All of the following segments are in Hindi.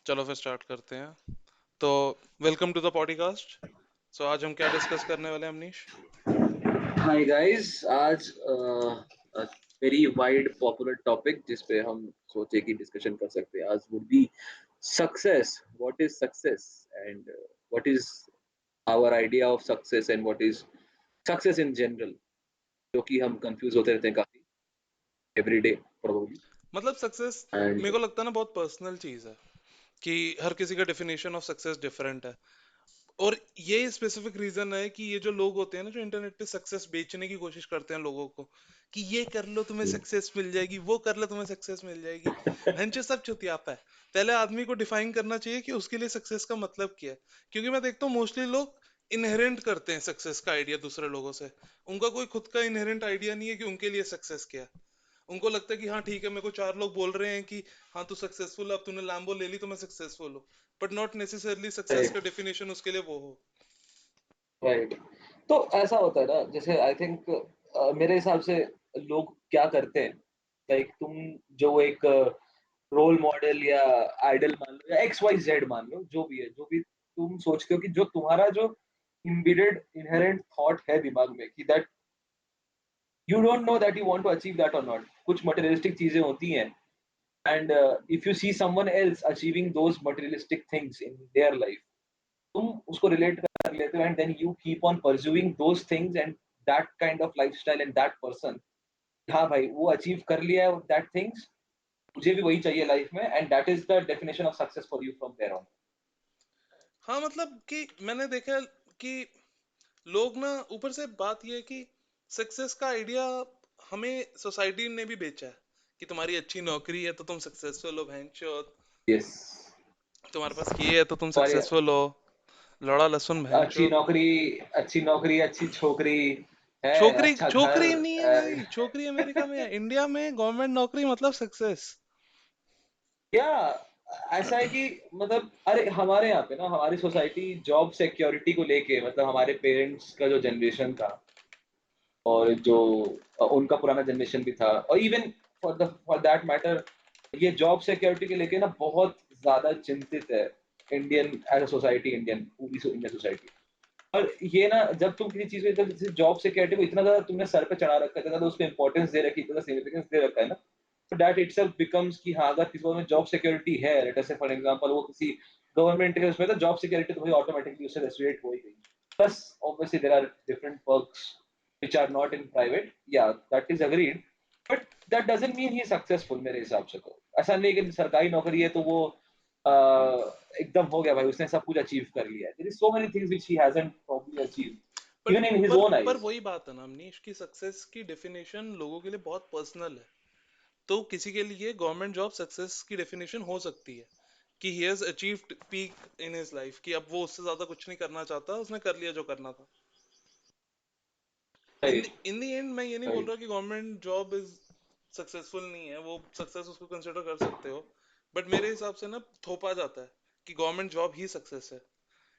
चलो फिर स्टार्ट करते हैं। तो वेलकम टू द पॉडकास्ट। सो आज हम क्या डिस्कस करने वाले हैं अमनीश? हाय गाइस, आज वेरी वाइड पॉपुलर टॉपिक जिस पे हम सोचे कि डिस्कशन कर सकते हैं आज would be success. What is success and what is our idea of success and what is success in general, जो कि हम कंफ्यूज होते रहते हैं काफी एवरी डे प्रोबेबली. मतलब सक्सेस एंड मेरे को लगता है ना बहुत पर्सनल चीज है कि हर किसी का डेफिनेशन ऑफ सक्सेस डिफरेंट है। और ये स्पेसिफिक रीजन है कि ये जो लोग होते हैं ना जो इंटरनेट पे सक्सेस बेचने की कोशिश करते हैं लोगों को कि ये कर लो तुम्हें सक्सेस मिल जाएगी, वो कर लो तुम्हें सक्सेस मिल जाएगी। वेंचर सब चुतियापा है। पहले आदमी को डिफाइन करना चाहिए कि उसके लिए सक्सेस का मतलब क्या है। क्योंकि मैं देखता हूँ मोस्टली लोग इनहेरेंट करते हैं सक्सेस का आइडिया दूसरे लोगों से। उनका कोई खुद का इनहेरेंट आइडिया नहीं है कि उनके लिए सक्सेस क्या है। उनको लगता है कि हाँ ठीक है, मेरे को चार लोग बोल रहे हैं कि हाँ तू सक्सेसफुल है, अब तूने लैम्बो ले ली तो मैं सक्सेसफुल हूँ। बट नॉट नेसेसरली सक्सेस का राइट, डेफिनेशन उसके लिए वो हो। राइट. तो ऐसा होता है ना, जैसे आई थिंक मेरे हिसाब से लोग क्या करते हैं, लाइक तुम जो एक रोल मॉडल या आइडल मान लो या एक्स वाई जेड मान लो, जो भी है, जो भी तुम सोचते हो कि जो तुम्हारा जो इम्बेडेड इनहेरेंट थॉट है दिमाग में कि that you don't know that you want to achieve that और नॉट. कुछ मटेरियलिस्टिक चीजें होती हैं and if you see someone else achieving those materialistic things in their life, तुम उसको रिलेट कर लेते हो and then you keep on pursuing those things and that kind of lifestyle and that person. हाँ भाई, वो अचीव कर लिया है दैट थिंग्स, मुझे भी वही चाहिए लाइफ में, and that is the definition of success for you from there on. हाँ मतलब कि मैंने देखा है कि लोग ना ऊपर से बात ये है कि सक्सेस का आइडिया हमें सोसाइटी ने भी बेचा है कि तुम्हारी अच्छी नौकरी है तो तुम सक्सेसफुल हो भैंचोद। यस. तुम्हारे पास ये है तो तुम और सक्सेसफुल हो। लड़ा लहसुन अच्छी भैंचोद। नौकरी, अच्छी नौकरी, अच्छी छोकरी है, छोकरी अच्छा घर. छोकरी नहीं है भाई, छोकरी अमेरिका में है, इंडिया में गवर्नमेंट नौकरी मतलब सक्सेस। या ऐसा है कि मतलब अरे हमारे यहाँ पे ना, हमारी सोसाइटी जॉब सिक्योरिटी को लेके, मतलब हमारे पेरेंट्स का जो जनरेशन था और जो उनका पुराना जनरेशन भी था, और इवन फॉर दैट मैटर, ये जॉब सिक्योरिटी के लेके ना बहुत ज्यादा चिंतित है Indian as a society, Indian पूरी इंडियन सोसाइटी. और ये ना, जब तुम किसी चीज में जैसे जॉब सिक्योरिटी को इतना ज्यादा तुमने सर पे चढ़ा रखा है, इतना ज्यादा उसको इंपॉर्टेंस दे रखी है, इतना सिग्निफिकेंस दे रखा है ना, तो दैट इटसेल्फ बिकम्स कि हाँ, अगर किसी को में जॉब सिक्योरिटी है, लेट अस से फॉर एग्जांपल वो किसी गवर्नमेंट के उसमें, तो जॉब सिक्योरिटी तो भाई ऑटोमेटिकली उससे रेस्ट्रिक्ट हो ही गई. Plus obviously there are different perks which are not in private, या that is agreed. But that doesn't mean he is successful. मेरे हिसाब से तो ऐसा नहीं है कि सरकारी नौकरी है तो वो एकदम हो गया भाई, उसने सब कुछ अचीव कर लिया है. There is so many things which he hasn't probably achieved पर इवन इन हिज पर ओन पर आईज. वही बात है ना अमनीश की सक्सेस की डेफिनेशन लोगों के लिए बहुत पर्सनल है। तो किसी के लिए गवर्नमेंट जॉब सक्सेस की डेफिनेशन हो सकती है कि he has achieved peak in his life, कि अब वो उससे ज्यादा कुछ नहीं करना चाहता, उसने कर लिया जो करना था। In right, in the end मैं ये नहीं बोल राइट. रहा कि गवर्नमेंट जॉब इज सक्सेसफुल नहीं है, वो सक्सेस उसको कंसिडर कर सकते हो। बट मेरे हिसाब से ना थोपा जाता है कि गवर्नमेंट जॉब ही सक्सेस है।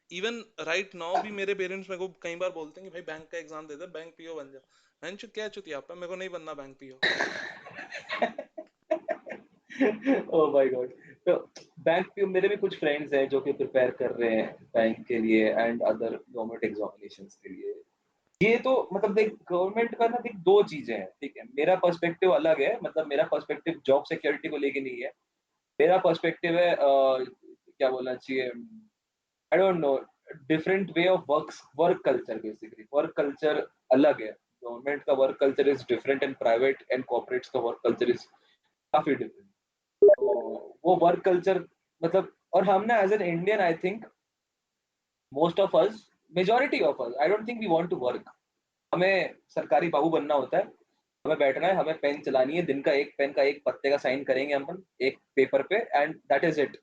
इवन राइट नाउ भी मेरे पेरेंट्स मेरे को कई बार बोलते हैं कि भाई बैंक का एग्जाम दे दे, बैंक पीओ बन जा। मैंने क्या चुतिया आप, मेरे को नहीं बनना bank PO. Oh my God. तो बैंक पे मेरे भी कुछ फ्रेंड्स हैं जो कि प्रिपेयर कर रहे हैं बैंक के लिए एंड अदर गवर्नमेंट एग्जामिनेशंस के लिए. ये तो मतलब देख, गवर्नमेंट का ना देख, दो चीजें हैं, ठीक है. मेरा पर्सपेक्टिव अलग है, मतलब मेरा पर्सपेक्टिव जॉब सिक्योरिटी को लेके नहीं है. मेरा पर्सपेक्टिव है क्या बोलना चाहिए, I don't know, different way of work culture. Basically work culture अलग है. गवर्नमेंट का work culture is different and private and corporates का वर्क कल्चर इज काफी डिफरेंट. तो वो वर्क कल्चर मतलब, और हम ना as an Indian, I think most of us, majority of us, I don't think we want to work. हमें सरकारी बाबू बनना होता है. हमें बैठना है, हमें पेन चलानी है, दिन का एक पेन का एक पत्ते का साइन करेंगे हम एक पेपर पे, एंड दैट इज इट.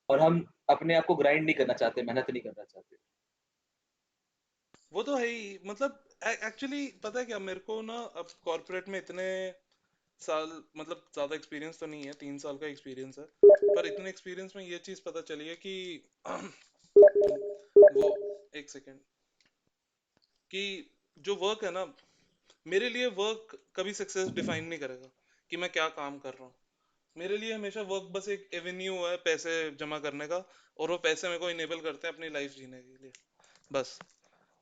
और हम अपने आप को ग्राइंड नहीं करना चाहते, मेहनत नहीं करना चाहते. वो तो है ही मतलब। एक्चुअली पता है क्या, मेरे को ना अब कॉर्पोरेट में इतने साल मतलब ज्यादा एक्सपीरियंस तो नहीं है, 3 साल का एक्सपीरियंस है। पर इतने एक्सपीरियंस में ये चीज पता चली है कि वो एक सेकेंड, कि जो वर्क है ना, मेरे लिए वर्क कभी सक्सेस डिफाइन नहीं करेगा कि मैं क्या काम कर रहा हूँ। मेरे लिए हमेशा वर्क बस एक एवेन्यू है पैसे जमा करने का, और वो पैसे मेरे को इनेबल करते हैं अपनी लाइफ जीने के लिए, बस।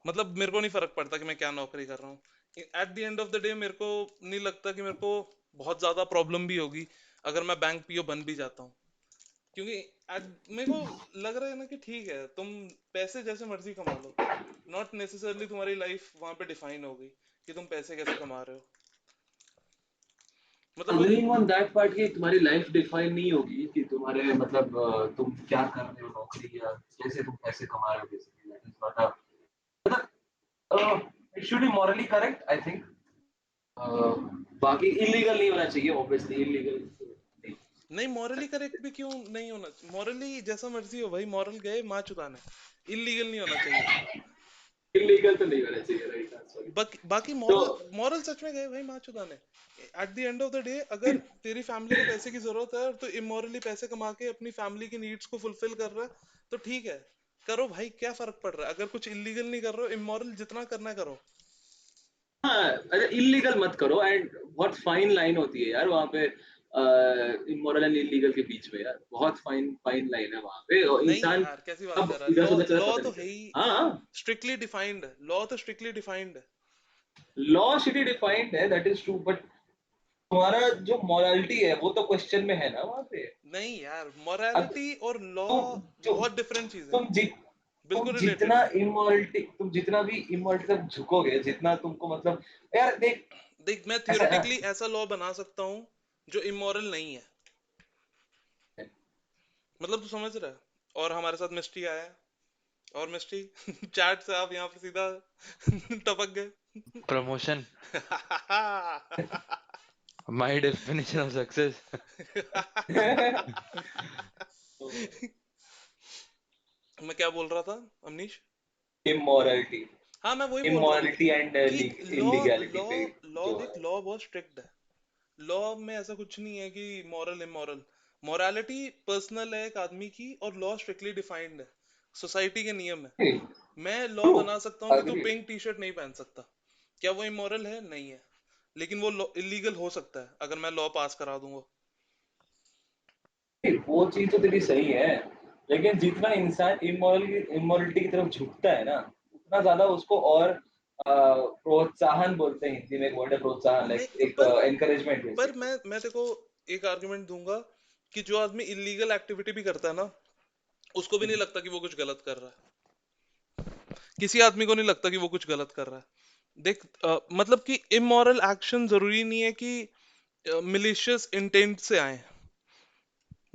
मतलब मेरे को नहीं फर्क पड़ता कि मैं क्या नौकरी कर रहा हूँ। Eight the end of the day मेरे को नहीं लगता कि मेरे को बहुत ज्यादा प्रॉब्लम भी होगी अगर मैं बैंक पीओ बन भी जाता हूँ, क्योंकि मेरे को लग रहा है ना कि ठीक है, तुम पैसे जैसे मर्जी कमा लो, नॉट नेसेसरली तुम्हारी लाइफ वहां पे डिफाइन हो गई कि तुम पैसे कैसे कमा रहे हो। मतलब वही। अग्रीइंग ऑन दैट पार्ट कि तुम्हारी लाइफ डिफाइन नहीं होगी कि तुम्हारे मतलब तुम क्या कर रहे हो नौकरी या कैसे तुम पैसे कमा रहे हो basically that is not a it should be morally correct I think. बाकी इलीगल नहीं होना चाहिए ऑब्वियसली इलीगल। नहीं, मॉरली करेक्ट भी क्यों नहीं होना, मॉरली जैसा मर्जी हो भाई, मॉरल गए माँ चुदाने, इलीगल नहीं होना चाहिए। इलीगल तो नहीं होना चाहिए राइट सॉरी। बाकी तो मॉरल, मॉरल सच में गए भाई माँ चुदाने। At the end of the day अगर तेरी फैमिली को पैसे की जरूरत है और तो इमोरली पैसे कमा के अपनी फैमिली की नीड्स को फुलफिल कर रहा है, तो ठीक है, करो भाई, क्या फर्क पड़ रहा है? अगर कुछ इलीगल नहीं कर रहे हो, इमोरल जितना करना है करो। हाँ अच्छा इलीगल मत करो एंड बहुत फाइन लाइन होती है यार वहाँ पे इमोरल एंड इलीगल के बीच में यार बहुत फाइन फाइन लाइन है वहाँ पे और नहीं इंसान यार, कैसी बात कर अब रहा है, इधर लॉ, से उधर चला लॉ पता तो नहीं है ही, चलेगा। हाँ स्ट्रिक्टली डिफाइंड, लॉ तो स्ट्रिक्टली डिफाइंड है। लॉ सिटी डिफाइंड है दैट इज ट्रू बट तुम्हारा जो मोरालिटी है वो तो क्वेश्चन में है ना वहाँ पे। नहीं यार, अब मोरालिटी और लॉ तुम जो बहुत डिफरेंट चीजें हैं, तुम जित तुम बिल्कुल रिलेटेड जितना है। इमोरलिटी तुम जितना भी इमोरलिटी तक झुकोगे जितना तुमको मतलब यार देख देख, मैं ऐसा है थियोरेटिकली ऐसा लॉ बना सकता हूँ जो इमोरल नहीं है। ना मतलब तू समझ रहा है? और हमारे साथ मिस्टी आया है, और मिस्टी चैट से आप यहाँ पे सीधा टपक गए। Promotion my definition of success. मैं क्या बोल रहा था, अमनीश? इमोरलिटी हाँ, मैं वही बोल रहा हूँ इमोरलिटी एंड कि लॉ, इलीगैलिटी लॉ पे लॉ जो देख, है लॉ बहुत स्ट्रिक्ट है। लॉ में ऐसा कुछ नहीं है कि मॉरल इमोरल, मोरालिटी पर्सनल है एक आदमी की, और लॉ स्ट्रिक्टली डिफाइंड है, सोसाइटी के नियम है। मैं लॉ ट्रू बना सकता हूँ कि तू अग्री पिंक टी शर्ट नहीं पहन सकता, क्या वो इमोरल है? नहीं है, लेकिन वो इलीगल हो सकता है अगर मैं लॉ पास करा दूंगा। वो चीज तो तेरी सही है लेकिन जितना इंसान इमोरलिटी की तरफ झुकता है ना उतना ज्यादा उसको और प्रोत्साहन बोलते हैं हिंदी में एक वर्ड है प्रोत्साहन लाइक नहीं, एक एनकरेजमेंट पर बेसिकली। मैं देखो एक आर्गुमेंट दूंगा कि जो आदमी इलीगल एक्टिविटी भी करता है ना, उसको भी नहीं लगता कि वो कुछ गलत कर रहा है। किसी आदमी को नहीं लगता कि वो कुछ गलत कर रहा है। देख, मतलब कि इमोरल एक्शन जरूरी नहीं है कि मिलिशियस इंटेंट से आए।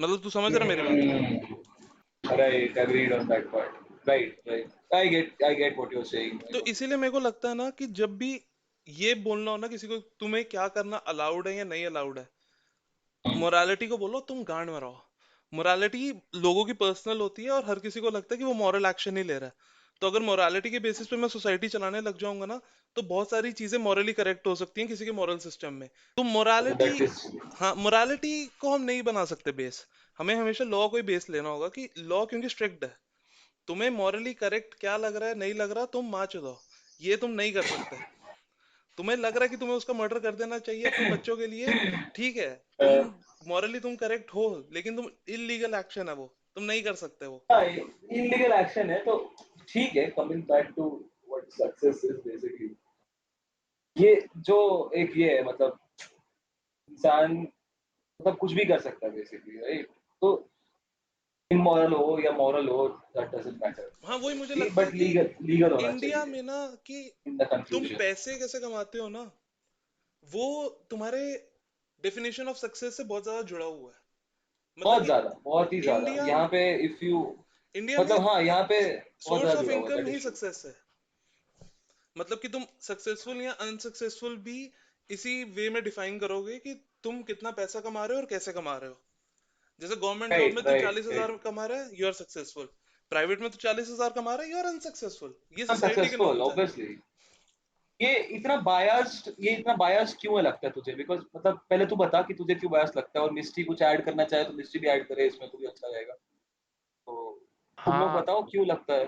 मतलब तू समझ रहा है मेरी बात? Right agreed on that part right I get what you are saying तो इसीलिए मेरे को लगता है ना कि जब भी ये बोलना हो ना किसी को, तुम्हें क्या करना अलाउड है या नहीं अलाउड है, मोरालिटी को बोलो तुम गांड में रहो। मोरालिटी लोगों की पर्सनल होती है, और हर किसी को लगता है कि वो मॉरल एक्शन ही ले रहा है। तो अगर मोरालिटी के बेसिस पे मैं सोसाइटी चलाने लग जाऊंगा ना, तो बहुत सारी चीजें मॉरली करेक्ट हो सकती हैं किसी के मॉरल सिस्टम में। तो मोरालिटी, दैट इज हाँ, मोरालिटी को हम नहीं बना सकते बेस। हमें हमेशा लॉ को ही बेस लेना होगा कि लॉ क्योंकि स्ट्रिक्ट है, तुम्हें मॉरली करेक्ट क्या लग रहा है, नहीं लग रहा, तुम मार दो, ये तुम नहीं कर सकते। तुम्हें लग रहा है कि तुम्हें उसका मर्डर कर देना चाहिए अपने बच्चों के लिए, ठीक है, तुम मॉरली तुम करेक्ट हो, लेकिन तुम इलीगल एक्शन है वो, तुम नहीं कर सकते वो। हाँ इलीगल एक्शन है तो ठीक है coming back to what success is basically ये जो एक ये है मतलब इंसान मतलब कुछ भी कर सकता है बेसिकली राइट तो इमोरल हो या मॉरल हो दैट डजंट हाँ, वही मुझे मैटर लगता है बट कि लीगल लीगल होना इंडिया चाहिए में ना कि इन द तुम कंक्लूजन। पैसे कैसे कमाते हो ना, वो तुम्हारे डेफिनेशन ऑफ सक्सेस से बहुत ज्यादा जुड़ा हुआ है। मतलब कि बहुत ही ज्यादा इंडिया यहाँ पे इफ यू इंडिया में मतलब हाँ यहाँ पे बहुत सोर्स ज्यादा ऑफ जुड़ा हुआ income that he is true. Success है। मतलब कि तुम सक्सेसफुल या अनसक्सेसफुल भी इसी वे में डिफाइन करोगे कि तुम कितना पैसा कमा रहे हो और कैसे कमा रहे हो। जैसे गवर्नमेंट जॉब राइट में तू राइट चालीस राइट हजार कमा रहा है, यू आर सक्सेसफुल। प्राइवेट में तू 40,000 कमा रहा है, यू आर अनसक्सेसफुल। ये सोसाइटी के सक्सेसफुल नॉर्म्स है। ऑब्वियसली ये इतना बायस्ड क्यों है लगता है तुझे बिकॉज मतलब पहले तू बता कि तुझे क्यों बायस्ड लगता है और मिस्ट्री कुछ ऐड करना चाहे तो मिस्ट्री भी ऐड करे इसमें तो भी अच्छा रहेगा तो तुम लोग हाँ बताओ क्यों लगता है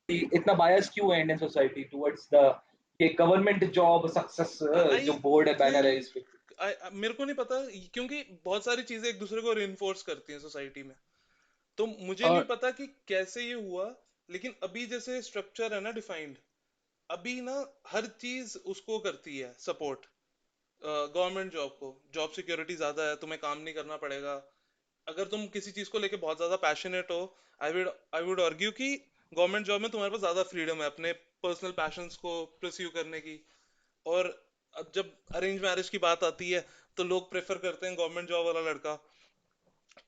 कि इतना बायस क्यों है इंडियन सोसाइटी टुवर्ड्स द ये गवर्नमेंट जॉब सक्सेस आई जो बोर्ड है बैनर है थिंक इस पे मेरे को नहीं पता, क्योंकि बहुत सारी चीजें एक दूसरे को रिइंफोर्स करती हैं सोसाइटी में। तो मुझे नहीं और पता कि कैसे ये हुआ, लेकिन अभी जैसे स्ट्रक्चर है ना डिफाइंड, अभी ना हर चीज उसको करती है सपोर्ट, गवर्नमेंट जॉब को। जॉब सिक्योरिटी ज्यादा है, तुम्हें काम नहीं करना पड़ेगा। अगर तुम किसी चीज को लेके बहुत ज्यादा पैशनेट हो, आई वुड आर्ग्यू कि गवर्नमेंट जॉब में तुम्हारे पास ज्यादा फ्रीडम है अपने पर्सनल पैशंस को परस्यू करने की। और अब जब अरेंज मैरिज की बात आती है, तो लोग प्रेफर करते हैं गवर्नमेंट जॉब वाला लड़का।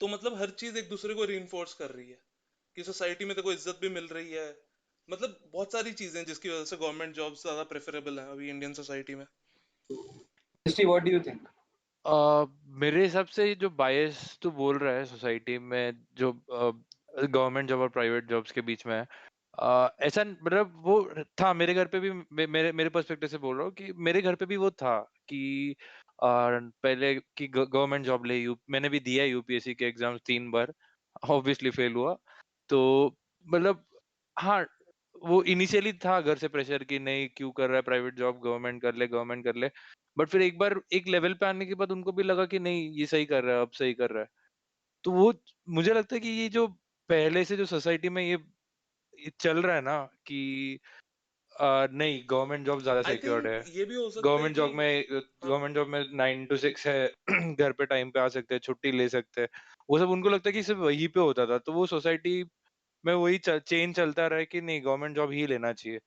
तो मतलब हर चीज एक दूसरे को रीइंफोर्स कर रही है कि सोसाइटी में तेको इज्जत भी मिल रही है। मतलब बहुत सारी चीजें हैं जिसकी वजह से गवर्नमेंट जॉब ज्यादा प्रेफरेबल है अभी इंडियन सोसाइटी में। Steve, what do you think? अ, मेरे हिसाब से ये जो बायस तू बोल रहा है सोसाइटी में, जो गवर्नमेंट जॉब और प्राइवेट जॉब्स के बीच में है, ऐसा मतलब वो था मेरे घर पे भी। मेरे मेरे पर्सपेक्टिव से बोल रहा हूँ कि मेरे घर पे भी वो था कि पहले कि गवर्नमेंट जॉब ले। यू मैंने भी दिया यूपीएससी के एग्जाम्स 3 बार, ऑब्वियसली फेल हुआ। तो मतलब हाँ, वो इनिशियली था घर से प्रेशर कि नहीं क्यों कर रहा है प्राइवेट जॉब, गवर्नमेंट कर ले, गवर्नमेंट कर ले। बट फिर एक बार एक लेवल पे आने के बाद उनको भी लगा कि नहीं ये सही कर रहा है, अब सही कर रहा है। तो वो मुझे लगता है कि ये जो पहले से जो सोसाइटी में ये चल रहा है ना कि नहीं गवर्नमेंट जॉब ज़्यादा आई सिक्योर्ड है। थिंक ये भी हो सकता है गवर्नमेंट कि जॉब में हाँ, गवर्नमेंट जॉब में 9 टू 6 है घर पे टाइम पे आ सकते हैं, छुट्टी ले सकते हैं। वो सब उनको लगता है कि सिर्फ वहीं पे होता था। तो वो सोसाइटी में वही चेन चलता रहा है कि नहीं गवर्नमेंट जॉब ही लेना चाहिए।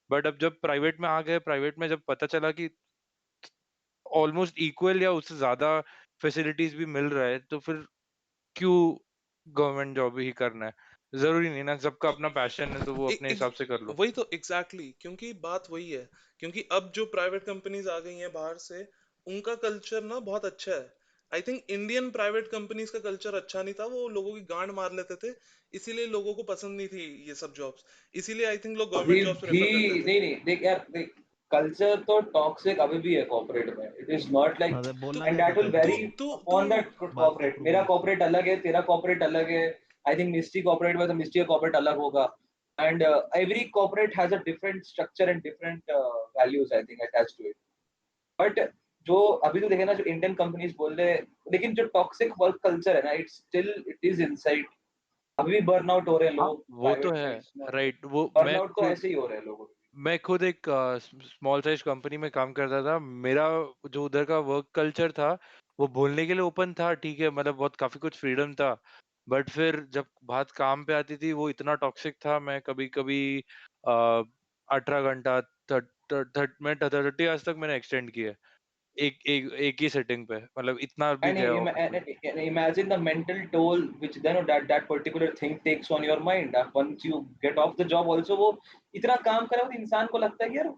बट अब जब प्राइवेट में आ गए, प्राइवेट में जब पता चला कि ऑलमोस्ट इक्वल या उससे ज़्यादा फैसिलिटीज़ भी मिल रहा है, तो फिर क्यों गवर्नमेंट जॉब ही करना है? ज़रूरी नहीं ना, सबका अपना पैशन है तो वो अपने हिसाब से कर लो। वही तो एग्जैक्टली exactly, क्योंकि बात वही है। क्योंकि अब जो प्राइवेट कंपनीज आ गई हैं बाहर से, उनका कल्चर ना बहुत अच्छा है। I think Indian private companies का कल्चर अच्छा नहीं था, वो लोगों की गांड मार लेते थे। इसीलिए लोगों को पसंद नहीं थी ये सब जॉब्स। इसीलिए आई थिंक लोग अभी गवर्नमेंट जॉब्स भी प्रेफर करते थे। नहीं नहीं देख यार देख, कल्चर तो टॉक्सिक अभी भी है कॉर्पोरेट में। इट इज नॉट लाइक, अरे तो बोलना एंड नहीं दैट देते विल उनको तो वेरी तो अपॉन दैट बात को कॉर्पोरेट। मेरा अप्रूवल। कॉर्पोरेट अलग है, तेरा कॉर्पोरेट अलग है। आई थिंक मिस्ट्री कॉर्पोरेट में तो मिस्ट्री का कॉर्पोरेट अलग होगा। And every corporate has a different structure and different values I think attached to it. But जो अभी तो देखे ना, जो इंडियन कंपनीज बोल रहे हैं, लेकिन जो टॉक्सिक वर्क कल्चर है ना, इट इज इनसाइड। अभी भी बर्न आउट हो रहे हैं हाँ, लोग वो तो प्राइवेट है, में, इसमें राइट। वो बर्न आउट तो ऐसे ही हो रहे हैं लोगों मैं खुद एक स्मॉल साइज कंपनी में काम करता था। मेरा जो उधर का वर्क कल्चर था, वो बोलने के लिए ओपन था, ठीक है, मतलब बहुत काफ़ी कुछ फ्रीडम था। बट फिर जब बात काम पे आती थी, वो इतना टॉक्सिक था। मैं कभी-कभी 18 घंटा, थर्ट थर्ट थर्ट मैं 30 आवर्स तक मैंने एक्सटेंड किया है, एक एक एक ही सेटिंग पे, मतलब इतना भी and, गया ऑफिस में। and imagine the mental toll which then that particular thing takes on your mind. Once you get off the job also, वो इतना काम करा, तो इंसान को लगता है कि यार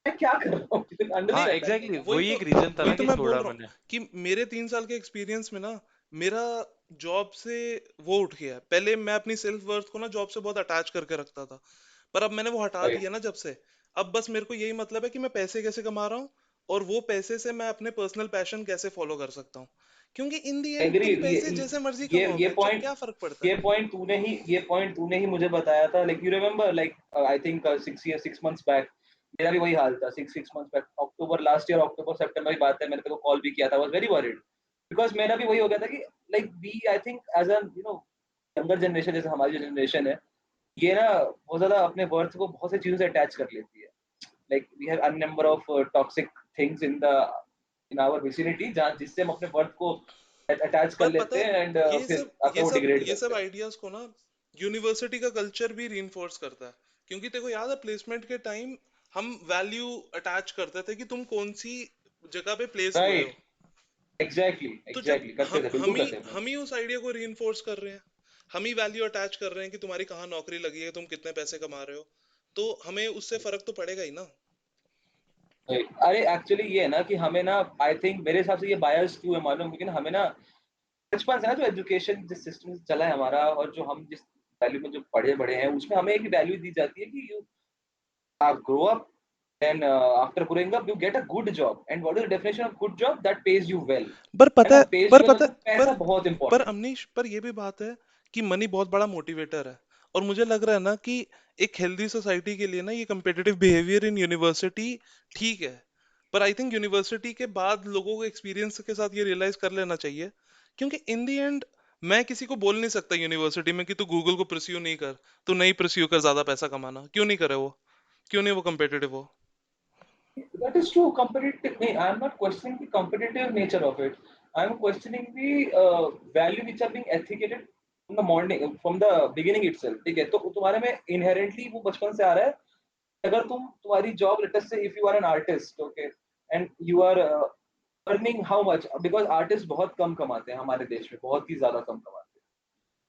मैं क्या कर रहा हूँ, अंदर ही हाँ, रहता है एग्ज़ैक्टली इंसान। वही वही तो एक रीज़न था वही ना तो कि मैं बोल छोड़ा रहा हूँ मैंने। कि मेरे 3 साल के एक्सपीरियंस में ना, मेरा जॉब से वो उठ गया है। पहले मैं अपनी सेल्फ वर्थ को ना जॉब से बहुत अटैच करके रखता था, पर अब मैंने वो हटा Right. दिया ना जब से। अब बस मेरे को यही मतलब है कि मैं पैसे कैसे कमा रहा हूँ, और वो पैसे से मैं अपने पर्सनल पैशन कैसे फॉलो कर सकता हूँ। क्योंकि इन दी एंड एग्री। तुम पैसे जैसे मर्जी कमाओ, क्या फर्क पड़ता है। ये पॉइंट तूने ही मुझे बताया था। Like you remember, like I think 6 months back मेरा भी वही हाल था। सिक्स मंथ्स बैक, अक्टूबर लास्ट ईयर, अक्टूबर सितंबर की बात है, मैंने तेरे को कॉल भी किया था। I was very worried because मेरा भी वही हो गया था कि like we I think as a younger generation, जैसे हमारी जो जनरेशन है, ये ना बहुत ज्यादा अपने वर्थ को बहुत सी चीजों से अटैच कर लेती है। Like we have an number of toxic things in our vicinity, जहाँ जिससे हम अपने वर्थ को अटैच कर पर पता लेते है, हैं एंड फिर अपने ये वो सब डिग्रेड ये करते सब हैं। आइडियाज को ना यूनिवर्सिटी का कल्चर भी रीइंफोर्स करता है। क्योंकि तेको याद है प्लेसमेंट के टाइम हम वैल्यू अटैच करते थे कि तुम कौन सी जगह पे प्लेस हुए हो। राइट, एग्जैक्टली तो जब एग्जैक्टली करते थे, बिल्कुल करते थे। हम ही उस आइडिया को रीइंफोर्स कर रहे हैं, हम ही वैल्यू अटैच कर रहे हैं कि तुम्हारी कहाँ नौकरी लगी है, तुम कितने पैसे कमा रहे हो, तो हमें उससे फर्क तो पड़ेगा ही ना। अरे एक्चुअली ये है ना कि हमें ना, आई थिंक मेरे हिसाब से ये बायस क्यों है मालूम, क्योंकि ना हमें ना बचपन से ना जो एजुकेशन जिस सिस्टम से चला है हमारा, और जो हम जिस वैल्यू में जो पढ़े बड़े हैं, उसमें हमें एक वैल्यू दी जाती है कि you grow up, then after growing up you get a good job. And what is the definition of good job? That pays you well. पर है पता ना, है pays पर you well पता मतलब पैसा बहुत पर इंपॉर्टेंट। अमनीश, पर ये भी बात है कि मनी बहुत बड़ा मोटिवेटर है। और मुझे लग रहा है ना कि एक हेल्दी सोसाइटी के लिए ना ये कम्पिटिटिव बिहेवियर इन यूनिवर्सिटी ठीक है। पर आई थिंक यूनिवर्सिटी के बाद लोगों को एक्सपीरियंस के साथ ये रियलाइज कर लेना चाहिए, क्योंकि इन द एंड मैं किसी को बोल नहीं सकता यूनिवर्सिटी में कि तू गूगल को परस्यू नहीं कर, तू नहीं परस्यू कर ज्यादा पैसा कमाना, क्यों नहीं करे वो, क्यों नहीं वो competitive हो? That is true. Competitive. I am not questioning the competitive nature of it. I am questioning the value which are being ethicated from the morning, from the beginning itself. ठीक है, तो तुम्हारे में inherently वो बचपन से आ रहा है. अगर तुम्हारी job, let us say if you are an artist, okay, and you are earning how much, because artists बहुत कम कमाते हैं हमारे देश में, बहुत ही ज्यादा कम कमाते हैं,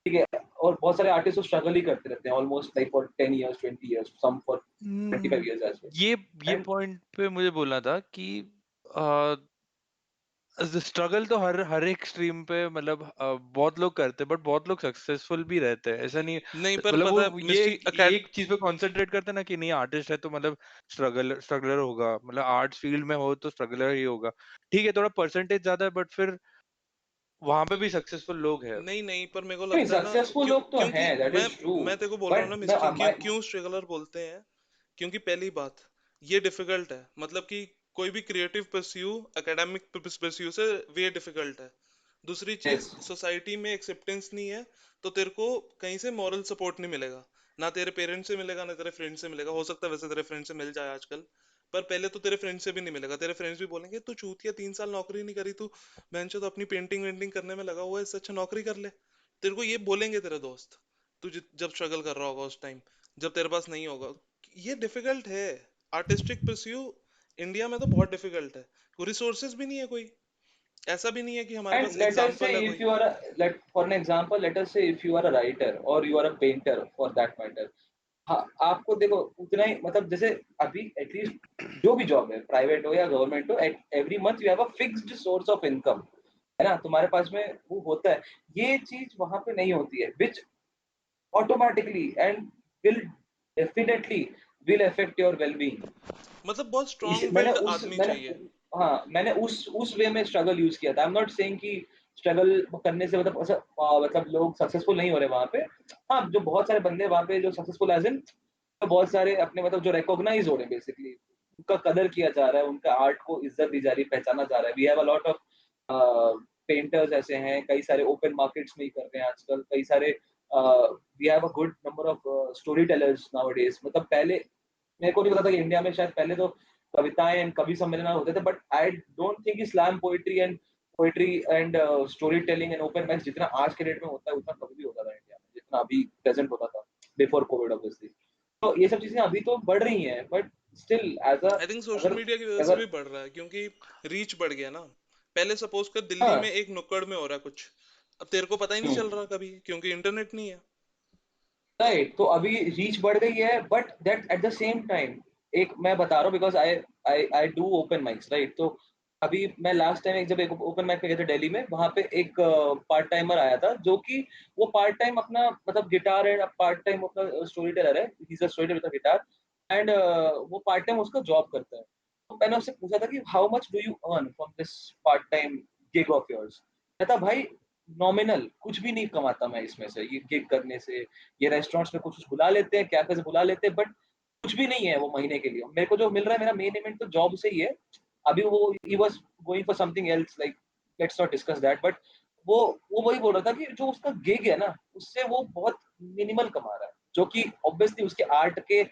ठीक है, और बहुत सारे आर्टिस्ट तो स्ट्रगल ही करते रहते हैं almost like for 10 years 20 years, some for 25 years as well. ये And पॉइंट पे मुझे बोलना था कि स्ट्रगल तो हर एक स्ट्रीम पे मतलब बहुत लोग करते हैं, बट बहुत लोग सक्सेसफुल भी रहते हैं, ऐसा नहीं। नहीं, पर मतलब पता है वो ये मिस्ट्री अकेड एक चीज पे कंसंट्रेट करते हैं ना कि नहीं आर्टिस्ट है तो मतलब स्ट्रगलर होगा, मतलब आर्ट्स फील्ड में हो तो स्ट्रगलर ही होगा। ठीक है, थोड़ा परसेंटेज ज्यादा है, बट फिर वहां पे भी सक्सेसफुल लोग हैं। नहीं नहीं, पर मेरे को नहीं, लगता है ना, सक्सेसफुल क्यों, लोग तो क्योंकि हैं, दैट मैं इज ट्रू. मैं तेरे को बोल रहा हूँ बट ना मैं मिस्ट्री, क्यों माय क्यों स्ट्रगलर बोलते हैं, क्योंकि पहली बात ये डिफिकल्ट है, मतलब कि कोई भी क्रिएटिव परस्यू एकेडमिक परस्यू से वे डिफिकल्ट है। दूसरी चीज, यस सोसाइटी में एक्सेप्टेंस नहीं है, तो तेरे को कहीं से मॉरल सपोर्ट नहीं मिलेगा, ना तेरे पेरेंट्स से मिलेगा ना तेरे फ्रेंड से मिलेगा। हो सकता है वैसे तेरे फ्रेंड से मिल जाए आजकल, पर पहले तो तेरे फ्रेंड से भी नहीं मिलेगा। तेरे फ्रेंड्स भी बोलेंगे तू चूतिया, 3 साल नौकरी नहीं करी, तू बेंचो तो अपनी पेंटिंग वेंटिंग करने में लगा हुआ है, इससे अच्छा नौकरी कर ले। तेरे को ये बोलेंगे तेरे दोस्त, तू जब स्ट्रगल कर रहा होगा उस टाइम, जब तेरे पास नहीं होगा। ये डिफिकल्ट है, आर्टिस्टिक परस्यू इंडिया में तो बहुत डिफिकल्ट है। कोई रिसोर्सेज भी नहीं है, कोई ऐसा भी नहीं है कि हमारे एंड पास लेट अस से एग्जाम्पल है इफ कोई। You are late for an example, let us say if you are a writer और you are a painter for that matter. हाँ, आपको देखो उतना ही, मतलब जैसे अभी एटलीस्ट जो भी जॉब है, प्राइवेट हो या गवर्नमेंट हो, every month you have a fixed source of income, है ना, तुम्हारे पास में वो होता है. ये चीज वहां पे नहीं होती है, विच automatically and will definitely will affect your well-being. मतलब बहुत इस स्ट्रांग मैंने विल्ड उस आदमी मैंने चाहिए। हाँ, मैंने उस वे में स्ट्रगल यूज किया था. आई एम नॉट सेइंग कि स्ट्रगल करने से मतलब ऐसा मतलब लोग सक्सेसफुल नहीं हो रहे वहां पे. हाँ, जो बहुत सारे बंदे वहां पे जो सक्सेसफुल एज इन, तो बहुत सारे अपने मतलब जो रिकॉग्नाइज हो रहे हैं बेसिकली, उनका कदर किया जा रहा है, उनका आर्ट को इज्जत दी जा रही है, पहचाना जा रहा है. We have a lot of painters ऐसे हैं, कई सारे ओपन मार्केट्स में ही कर रहे हैं आजकल, कई सारे we have a good number of story tellers nowadays. मतलब पहले मेरे को नहीं पता था कि इंडिया में शायद पहले तो कविताएं एंड कवि सम्मेलन होते थे, but I don't think slam poetry and story telling and open mics जितना आज के डेट में होता है उतना कभी भी होता था इंडिया में, जितना अभी प्रेजेंट होता था बिफोर कोविड ऑब्वियसली. तो ये सब चीजें अभी तो बढ़ रही हैं, but still as a, I think social अगर मीडिया की वजह से अगर भी बढ़ रहा है, क्योंकि रीच बढ़ गया ना। पहले सपोज कर दिल्ली में हाँ. एक नुक्कड़ में हो रहा है कुछ, अब तेरे को पता ही नहीं चल रहा कभी, क्योंकि इंटरनेट नहीं है। राइट, तो अभी रीच बढ़ गई है, but that at the same time, एक मैं बता रहा हूँ because I I do open mics, right. तो अभी मैं लास्ट टाइम जब एक ओपन माइक पे गया था दिल्ली में, वहां पे एक पार्ट टाइमर आया था जो कि वो पार्ट टाइम अपना मतलब गिटार एंड पार्ट टाइम अपना स्टोरी टेलर है, he is a story teller with guitar. And वो पार्ट टाइम उसका जॉब करता है. तो मैंने उससे पूछा था कि how much do you earn from this part time gig of yours. कहता भाई नॉमिनल, कुछ भी नहीं कमाता मैं इसमें से, ये गिग करने से. ये रेस्टोरेंट्स में कुछ बुला लेते हैं, कैफे से बुला लेते हैं, बट कुछ भी नहीं है वो महीने के लिए. मेरे को जो मिल रहा है, मेरा मेन पेमेंट तो जॉब से ही है. अभी वो he was going for something else, like let's not discuss that. But वो वो वही बोल रहा था कि जो उसका गिग है ना, उससे वो बहुत मिनिमल कमा रहा है, जो कि ऑब्वियसली उसके आर्ट के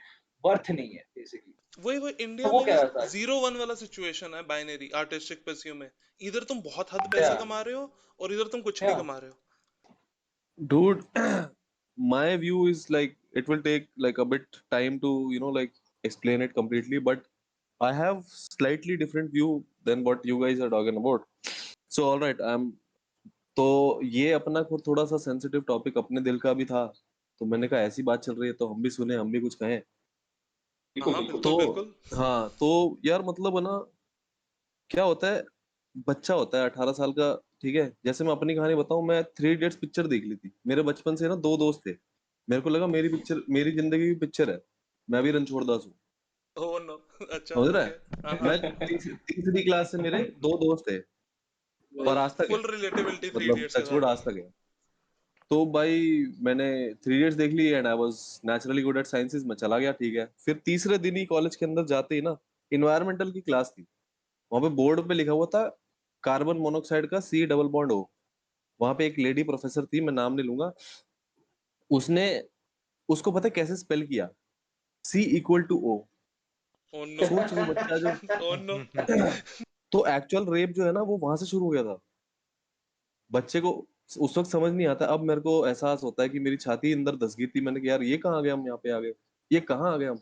वर्थ नहीं है बेसिकली. वही वही तो इंडिया वो में कह ना रहा था. 0-1 वाला सिचुएशन है, बाइनरी आर्टिस्टिक परस्यू में। इधर तुम बहुत हद या पैसे कमा रहे हो, और इधर तुम कुछ नहीं या कमा रहे हो। Dude, my view is like it will take like a bit time to, like explain it completely, but I have slightly different view than what you guys are talking about. So all right, तो ये अपना थोड़ा सा सेंसिटिव टॉपिक अपने दिल का भी था, तो मैंने कहा ऐसी बात चल रही है तो हम भी सुने, हम भी कुछ कहें. हाँ बिल्कुल हाँ, बिल्कुल. बिल्कुल तो बिल्कुल। हाँ, तो यार मतलब है ना, क्या होता है, बच्चा होता है 18 साल का, ठीक है. जैसे मैं अपनी कहानी बताऊं, मैं 3 इडियट्स पिक्चर देख ली थी. मेरे बचपन से ना दो दोस्त थे, मेरे को लगा मेरी पिक्चर, मेरी जिंदगी की पिक्चर है, मैं भी रणछोड़ दास हूँ. Oh no. अच्छा, समझ रहा ओके। है. हाँ हाँ। मैं तीसरी क्लास से मेरे दो दोस्त थे, और आज तक है, फुल रिलेटेबिलिटी थ्री मतलब इडियट्स के टचवुड साथ आज है। तक है. तो भाई मैंने 3 इडियट्स देख ली and I was naturally good at sciences. मैं चला गया, ठीक है. फिर तीसरे दिन ही कॉलेज के अंदर जाते ही ना, इन्वायरमेंटल की क्लास थी. वहां पे बोर्ड पे लिखा हुआ था कार्बन मोनोऑक्साइड का C डबल बॉन्ड O। वहां पे एक लेडी प्रोफेसर थी, मैं नाम नहीं लूंगा, उसने उसको पता है कैसे स्पेल किया, C=O। Oh no. सोच वो बच्चा जो ओ नो। तो एक्चुअल रेप जो है ना वो वहां से शुरू हो गया था। बच्चे को उस वक्त समझ नहीं आता, अब मेरे को एहसास होता है कि मेरी छाती अंदर धस गई थी, मैंने कहा यार ये कहाँ आ गए, हम यहाँ पे आ गए, ये कहाँ आ गए हम।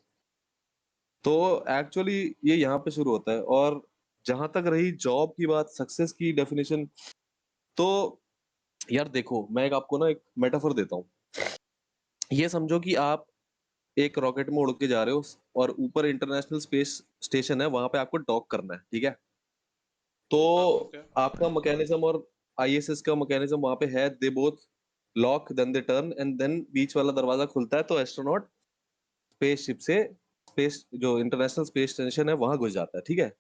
तो एक्चुअली ये यहाँ पे शुरू होता है। और जहां तक रही जॉब की बात, सक्सेस की डेफिनेशन, तो यार देखो मैं एक आपको ना एक मेटाफर देता हूँ। ये समझो कि आप एक रॉकेट में उड़ के जा रहे हो और ऊपर इंटरनेशनल स्पेस स्टेशन है, वहां पे आपको डॉक करना है, ठीक है। तो हाँ ओके। आपका मैकेनिज्म और आईएसएस का मैकेनिज्म वहां पे है, they both lock then they turn and then बीच वाला दरवाजा खुलता है, तो एस्ट्रोनॉट स्पेसशिप से स्पेस जो इंटरनेशनल स्पेस स्टेशन है वहां घुस जाता है, ठीक है।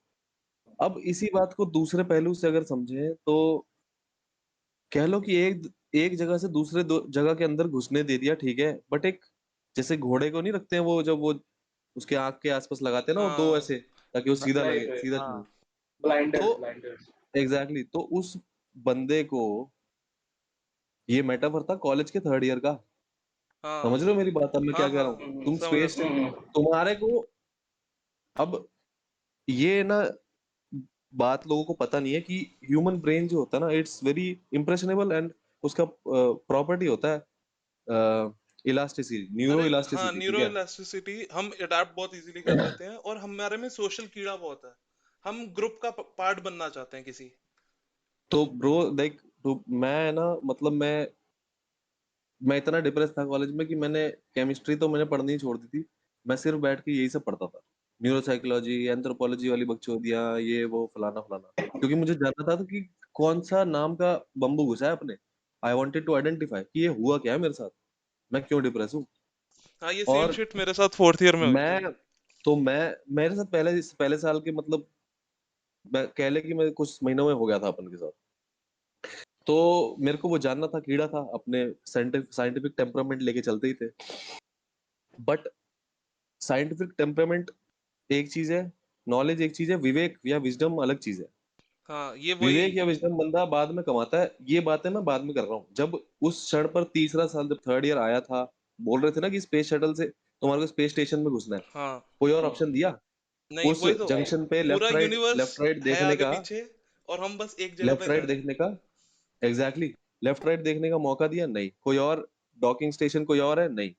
अब इसी बात को दूसरे पहलू से अगर समझें तो कह लो कि एक एक जगह से दूसरे जगह के अंदर घुसने दे दिया, ठीक है, बट एक जैसे घोड़े को नहीं रखते हैं वो, जब वो उसके आंख के आसपास लगाते हैं ना वो दो हाँ ऐसे, ताकि वो सीधा राइट लगे, राइट, सीधा चले। हाँ ब्लाइंडर्स तो ब्लाइंडर्स। एग्जैक्टली तो उस बंदे को, ये मेटाफर था कॉलेज के थर्ड ईयर का, समझ हाँ रहे हो मेरी बात, अब मैं हाँ क्या कह रहा हाँ, हूँ, तुम समझ स्पेस, रहा हूँ। तुम्हारे को अब ये ना बात लोगों को पता नहीं है कि ह्यूमन ब्रेन जो होता है ना, इट्स वेरी इम्प्रेशनेबल एंड उसका प्रॉपर्टी होता है इलास्टिसिटी, न्यूरो अरे हाँ, इलास्टिसिटी, ठीक न्यूरो है। इलास्टिसिटी, हम अडेप्ट बहुत इजीली कर लेते हैं, और हमारे में सोशल कीड़ा बहुत है, हम ग्रुप का पार्ट बनना चाहते हैं किसी। तो ब्रो लाइक, तो मैं ना मतलब मैं इतना डिप्रेस था कॉलेज में कि मैंने केमिस्ट्री तो मैंने पढ़नी ही छोड़ दी थी। मैं सिर्फ बैठ के यही सब पढ़ता था, न्यूरोसाइकोलॉजी, एंथ्रोपोलॉजी वाली बकचोदियां, ये वो फलाना फलाना, क्योंकि मुझे जानना था कि कौन सा नाम का बम्बू घुसा है अपने। आई वांटेड टू आइडेंटिफाई कि ये हुआ क्या है मेरे साथ, मैं क्यों डिप्रेस हूँ। हाँ, ये सेम और शिट मेरे साथ फोर्थ ईयर में हुई थी। मैं तो मैं मेरे साथ पहले पहले साल के मतलब मैं कह ले कि मैं कुछ महीनों में हो गया था अपन के साथ। तो मेरे को वो जानना था, कीड़ा था, अपने साइंटिफिक टेम्परामेंट लेके चलते ही थे। बट साइंटिफिक टेम्परामेंट एक चीज है, नॉलेज एक चीज है, विवेक या विजडम अलग चीज है। हाँ, ये वही। विवेक या विजडम बंदा बाद में कमाता है, ये बातें मैं बाद में कर रहा हूँ। जब उस क्षण पर तीसरा साल जब थर्ड ईयर आया था, बोल रहे थे ना कि स्पेस शटल से तुम्हारे को स्पेस स्टेशन में घुसना है, हाँ, कोई और ऑप्शन दिया? नहीं उस वही तो, जंक्शन पे पूरा यूनिवर्स लेफ्ट राइट है देखने आगे का, पीछे, और हम बस एक जगह पे लेफ्ट जा राइट रहे हैं। देखने का, एग्जैक्टली लेफ्ट राइट देखने का मौका दिया? नहीं। कोई और डॉकिंग स्टेशन कोई और है? नहीं।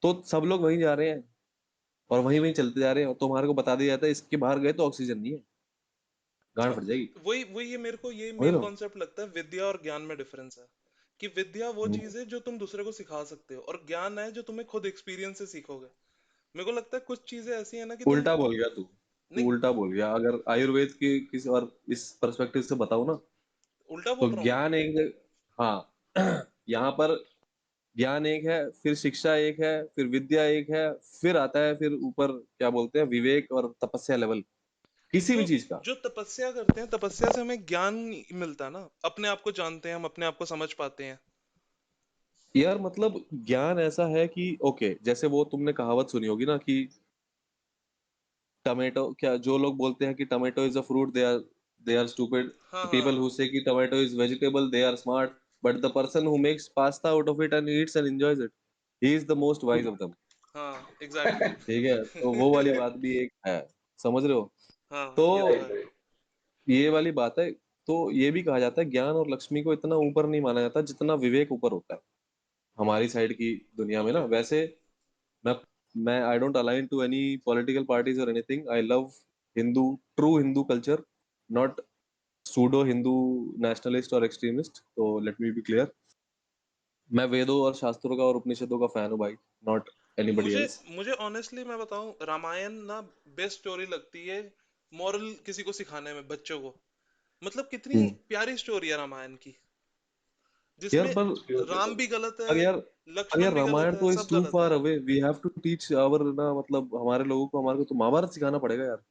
तो सब लोग वहीं जा रहे हैं और वहीं वहीं चलते जा रहे हैं, और तुम्हारे को बता दिया जाता है इसके बाहर गए तो ऑक्सीजन नहीं है, गांड फट जाएगी। वही वही, ये मेरे को ये वही मेन ना। कॉन्सेप्ट लगता है, विद्या और ज्ञान में डिफरेंस है। कि विद्या वो हम्म। चीज है जो तुम दूसरे को सिखा सकते हो, और ज्ञान है जो तुम्हें खुद एक्सपीरियंस से सीखोगे। मेरे को लगता है कुछ चीजें ऐसी है ना कि तुम उल्टा बोल गया तू नहीं, उल्टा बोल गया। अगर आयुर्वेद की किसी और इस पर्सपेक्टिव से बताऊं ना, उल्टा तो बोल रहा हूँ। ज्ञान एक, हाँ यहाँ पर ज्ञान एक है, फिर शिक्षा एक है, फिर विद्या एक है, फिर आता है फिर ऊपर क्या बोलते हैं, विवेक और तपस्या लेवल किसी तो भी चीज का। जो तपस्या करते हैं, तपस्या से हमें ज्ञान मिलता है ना, अपने आप को जानते हैं हम, अपने आप को समझ पाते हैं। यार मतलब ज्ञान ऐसा है कि ओके, जैसे वो तुमने कहावत सुनी होगी ना कि टमाटो, क्या जो लोग बोलते हैं कि tomato is a fruit, they are stupid. हाँ पीपल हाँ हु से कि tomato is vegetable, they are smart, but the person who makes pasta out of it and eats and enjoys it, he is the most wise of them. हाँ, एग्जैक्टली। ठीक है, तो वो वाली बात करेक्ट। भी एक है, समझ रहे हो। हाँ, तो ये तो राइट है। राइट। ये वाली बात है। तो ये भी कहा जाता है ज्ञान और लक्ष्मी को इतना ऊपर नहीं माना जाता जितना विवेक ऊपर होता है हमारी साइड की दुनिया में ना। ओके। वैसे मैं मैं I don't align to any political parties और anything. I love Hindu, true Hindu culture, not pseudo Hindu nationalist और एक्सट्रीमिस्ट। तो लेट मी बी क्लियर, मैं वेदों और शास्त्रों का और उपनिषदों का फैन हूँ भाई, नॉट एनीबडी मुझे एल्स। मुझे ऑनेस्टली मैं बताऊं, रामायण ना बेस्ट स्टोरी लगती है, मॉरल किसी को सिखाने में, बच्चों को। मतलब कितनी प्यारी स्टोरी है रामायण की, यार जिसमें पर राम भी गलत है, पर यार पर यार लक्ष्मण भी गलत रामायण है, तो इज सब टू गलत है। Far away, we have to teach our ना, मतलब हमारे लोगों को, हमारे को तो महाभारत सिखाना पड़ेगा यार।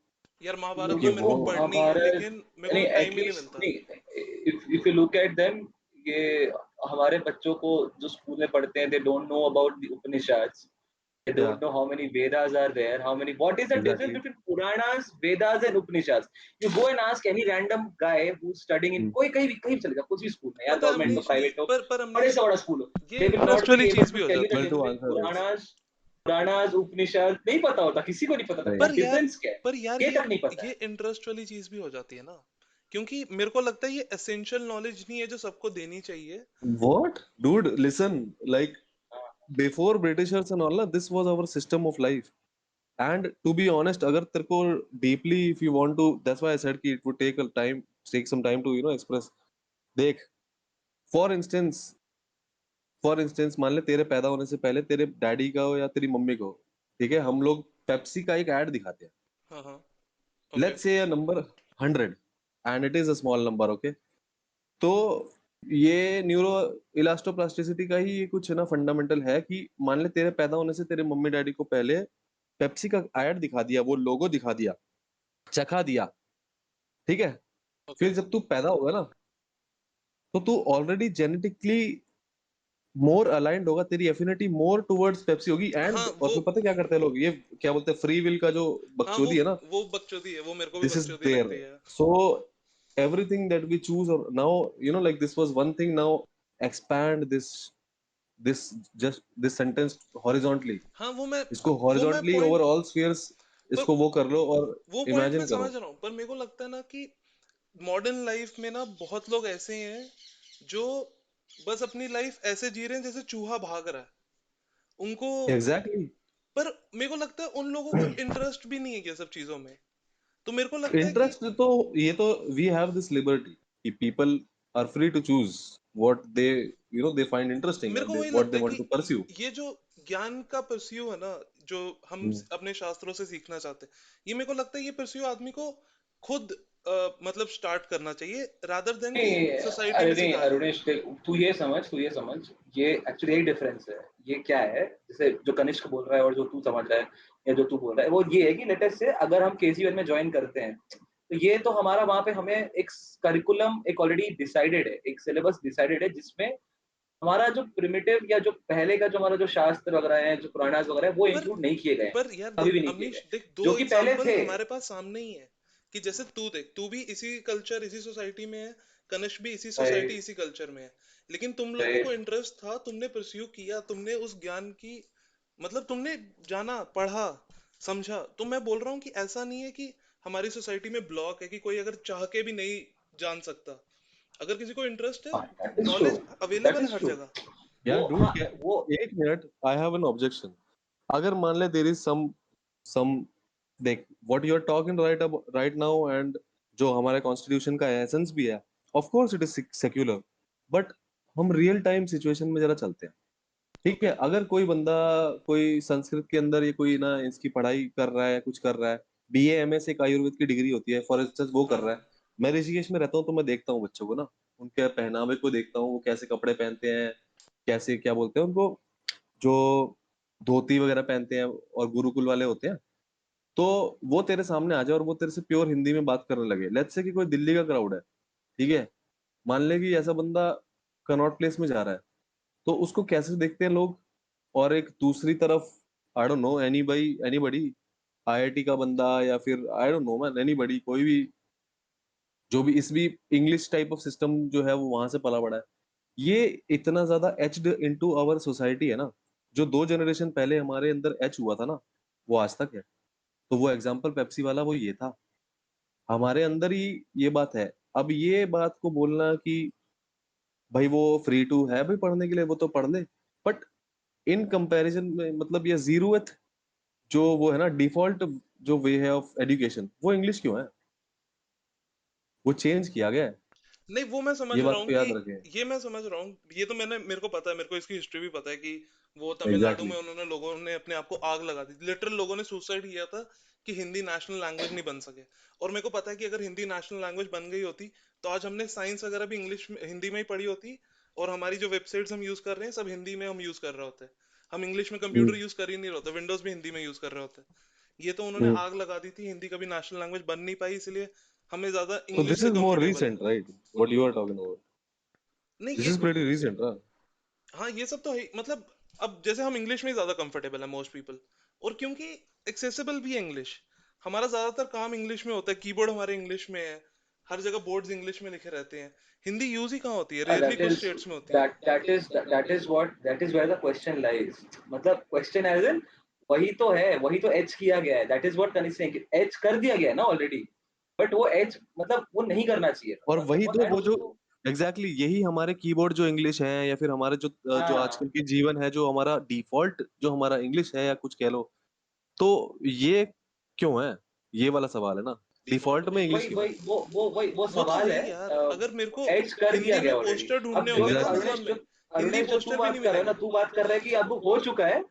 यार महाभारत कि तो मेरे वो को पढ़नी है, महाभारत, लेकिन मेरे को नहीं टाइम ही नहीं एटलीस्ट मिलता। नहीं, if you look at them, ये हमारे बच्चों को जो स्कूल में पढ़ते हैं, they don't know about the Upanishads, They Yeah, don't know how many Vedas are there, how many. What is the difference exactly. between Puranas, Vedas, and Upanishads? You go and ask any random guy who's studying in Hmm. कोई कहीं भी चले जाओ, कुछ भी स्कूल में, या पर गवर्नमेंट हो, अमनीश प्राइवेट हो, पर बड़े अमनीश से बड़ा स्कूल हो, ये they will not interest be वाली able चीज भी to हो tell you the जाती Well, है। to difference. answer this, Puranas, उपनिषद नहीं पता होता, किसी को नहीं पता था क्या पर right. यार डिफरेंस क्या है, पर यार ये ये तक नहीं पता ये है. इंटरेस्ट वाली चीज भी हो जाती है ना, क्योंकि मेरे को लगता है ये एसेंशियल नॉलेज नहीं है जो सबको देनी चाहिए। What? Dude, listen, like before Britishers and all, this was our system of life. And to be honest, अगर तेरे को deeply, if you want to, that's why I said कि it would take some time to, express. देख, for instance, मान ले तेरे पैदा होने से पहले तेरे डैडी का हो या तेरी मम्मी को, ठीक है, हम लोग पेप्सी का एक ऐड दिखाते हैं. हाँ हाँ। Okay. Let's say a number 100 and it is a small number, okay? तो ये न्यूरो इलास्टोप्लास्टिसिटी का ही कुछ है ना, फंडामेंटल है कि मान ले तेरे पैदा होने से तेरे मम्मी डैडी को पहले पेप्सी का ऐड दिखा दिया, वो लोगो दिखा दिया, चखा दिया, ठीक है. ओके। फिर जब तू पैदा होगा ना, तो तू ऑलरेडी जेनेटिकली मोर अलाइंड होगा, तेरी एफिनिटी मोर टुवर्ड्स पेप्सी होगी. हाँ एंड और वो फिर पता है क्या करते हैं लोग, ये क्या बोलते हैं, फ्री विल का जो हाँ बकचोदी है ना, वो बकचोदी है, वो मेरे को भी this is बकचोदी there. लगती है। So everything that we choose, or now, like this was one thing, now expand this just this sentence horizontally. हाँ इसको वो मैं horizontally over point all spheres, पर इसको वो कर लो और वो पॉइंट मैं imagine करो. समझ रहा हूँ, पर मेरे को लगता है ना कि मॉडर्न लाइफ में ना बहुत लोग ऐसे हैं जो बस अपनी लाइफ ऐसे जी रहे हैं जैसे चूहा भाग रहा है उनको। Exactly. पर मेरे को लगता है उन लोगों को इंटरेस्ट भी नहीं है ये सब चीजों में। तो मेरे को लगता है कि इंटरेस्ट तो ये तो we have this liberty कि people are free to choose what they they find interesting मेरे and को वही what लगता they है want कि to pursue. ये जो ज्ञान का परस्यू है ना, जो हम Hmm. अपने शास्त्रों से सीखना चाहते हैं, ये मेरे को लगता है ये परस्यू आदमी को खुद मतलब स्टार्ट करना चाहिए रादर देन कि नहीं, सोसाइटी अरे में नहीं सिखाया जाए। अरुणेश, तू ये समझ, ये एक्चुअली एक डिफरेंस है. ये क्या है, जैसे जो कनिष्क बोल रहा है और जो तू समझ रहा है या जो तू बोल रहा है, वो ये है कि लेट अस से अगर हम केजीवन में ज्वाइन करते हैं, तो ये तो हमारा वहाँ पे हमें एक करिकुलम एक ऑलरेडी डिसाइडेड है, एक सिलेबस डिसाइडेड है, जिसमें हमारा जो प्रिमिटिव या जो पहले का जो हमारा जो शास्त्र वगैरह है, जो पुराणास वगैरह है, वो पर इंक्लूड नहीं किए गए हैं, पर यार कभी देख भी नहीं किए अमनीश, गए, देख दो जो कि पहले एग्जाम्पल थे. हमारे पास सामने ही है कि जैसे तू देख, तू भी इसी कल्चर इसी सोसाइटी में है, कनिष्क भी इसी सोसाइटी राइट, इसी कल्चर में है, लेकिन तुम लोगों को राइट. इंटरेस्ट था, तुमने परस्यू किया, तुमने उस ज्ञान की मतलब तुमने जाना पढ़ा समझा। तो मैं बोल रहा हूँ कि ऐसा नहीं है कि हमारी सोसाइटी में ब्लॉक है कि कोई अगर चाह के भी नहीं जान सकता। अगर किसी को इंटरेस्ट है, हाँ, that is true, knowledge that available है इज हर ट्रू. जगह। यार वो डूड, हाँ, वो एक minute, I have an objection. अगर मान ले देयर इज सम देख, what you are talking right now, and जो हमारे कॉन्स्टिट्यूशन का एसेंस भी है, of course it is secular, but हम रियल टाइम सिचुएशन में जरा चलते हैं, ठीक है. ओके। अगर कोई बंदा कोई संस्कृत के अंदर ये कोई ना इसकी पढ़ाई कर रहा है, कुछ कर रहा है, बीए एमएस एक आयुर्वेद की डिग्री होती है फॉर इंस्टेंस, वो कर हाँ रहा हाँ। है. मैं ऋषिकेश में रहता हूँ तो मैं देखता हूँ बच्चों को ना, उनके पहनावे को देखता हूँ, वो कैसे कपड़े पहनते हैं, कैसे क्या बोलते हैं उनको, जो धोती वगैरह पहनते हैं और गुरुकुल वाले होते हैं. तो वो तेरे सामने आ जाए और वो तेरे से प्योर हिंदी में बात करने लगे, लेट्स से कि कोई दिल्ली का क्राउड है, ठीक है, मान ले कि ऐसा बंदा कनॉट प्लेस में जा रहा है, तो उसको कैसे देखते हैं लोग. और एक दूसरी तरफ, आई डोंट नो, एनीबडी आईआईटी का बंदा या फिर आई डोंट नो मैन, एनीबडी, कोई भी जो भी इस भी इंग्लिश टाइप ऑफ सिस्टम जो है वो वहां से पला बड़ा है. ये इतना ज्यादा एच्ड इनटू आवर सोसाइटी है ना, जो 2 जनरेशन पहले हमारे अंदर एच हुआ था ना, वो आज तक है. तो वो एग्जाम्पल पेप्सी वाला वो ये था, हमारे अंदर ही ये बात है. अब ये बात को बोलना कि भाई वो फ्री टू है भाई पढ़ने के लिए, वो तो पढ़ ले, बट इन कंपैरिजन में मतलब ये जीरोथ जो वो है ना डिफॉल्ट, जो वे है ऑफ एजुकेशन, वो इंग्लिश क्यों है, वो चेंज किया गया है. नहीं वो मैं समझ ये रहा बात हूँ तो कि याद रखें. ये मैं समझ रहा हूँ, ये तो मैंने मेरे को पता है, मेरे को इसकी हिस्ट्री भी पता है कि वो तमिलनाडु एग्जैक्टली. में उन्होंने लोगों ने अपने आप को आग लगा दी, लिटरल लोगों ने सुसाइड किया था कि हिंदी नेशनल लैंग्वेज नहीं बन सके। और मेरे को पता है कि अगर हिंदी नेशनल लैंग्वेज बन गई होती तो आज हमने साइंस वगैरह भी इंग्लिश में हिंदी में ही पढ़ी होती, और हमारी जो वेबसाइट्स हम यूज कर रहे हैं सब हिंदी में हम यूज कर रहे होते। हम इंग्लिश में कंप्यूटर यूज कर ही नहीं रहे होते, विंडोज भी हिंदी में यूज कर रहे होते। ये तो उन्होंने आग लगा दी थी, हिंदी कभी नेशनल लैंग्वेज बन नहीं पाई, इसलिए हमें ज्यादा So इंग्लिश this से is more कंफर्टेबल है। recent, right? What you are talking about. नहीं This ये is pretty recent, huh? हाँ ये सब तो है मतलब अब जैसे हम इंग्लिश में ज्यादा कंफर्टेबल है मोस्ट पीपल, और क्योंकि एक्सेसिबल भी है इंग्लिश, हमारा ज्यादातर काम इंग्लिश में होता है, कीबोर्ड हमारे इंग्लिश में है, हर जगह बोर्ड्स इंग्लिश में लिखे रहते हैं, हिंदी यूज ही कहाँ होती है, रेयरली that कुछ is स्टेट्स में होती है। that is where the question lies. मतलब question as in वही तो एच किया गया है, that is what Kanish saying, H कर दिया गया है ना ऑलरेडी, बट वो एच मतलब वो नहीं करना चाहिए था, और मतलब वही वो तो एंड वो जो उसको एग्जैक्टली यही हमारे कीबोर्ड जो इंग्लिश है, या फिर हमारे जो हाँ आजकल की जीवन है, जो हमारा डिफॉल्ट जो हमारा इंग्लिश है या कुछ कह लो, तो ये क्यों है? ये वाला सवाल है ना, डिफॉल्ट डिफॉल्ट में में इंग्लिश वही क्यों है? वही वो वो तो सवाल है है, यार, अगर मेरे को एच कर दिया हिंदी में गया ऑलरेडी। पोस्टर अब ढूंढने जो होंगे ना एग्जैक्टली असम अरुणेश में, जो हिंदी अरुणेश जो तू पोस्टर भी नहीं बात कर रहा है ना, मिलेंगे। तू बात कर रहा है कि अब हो चुका है,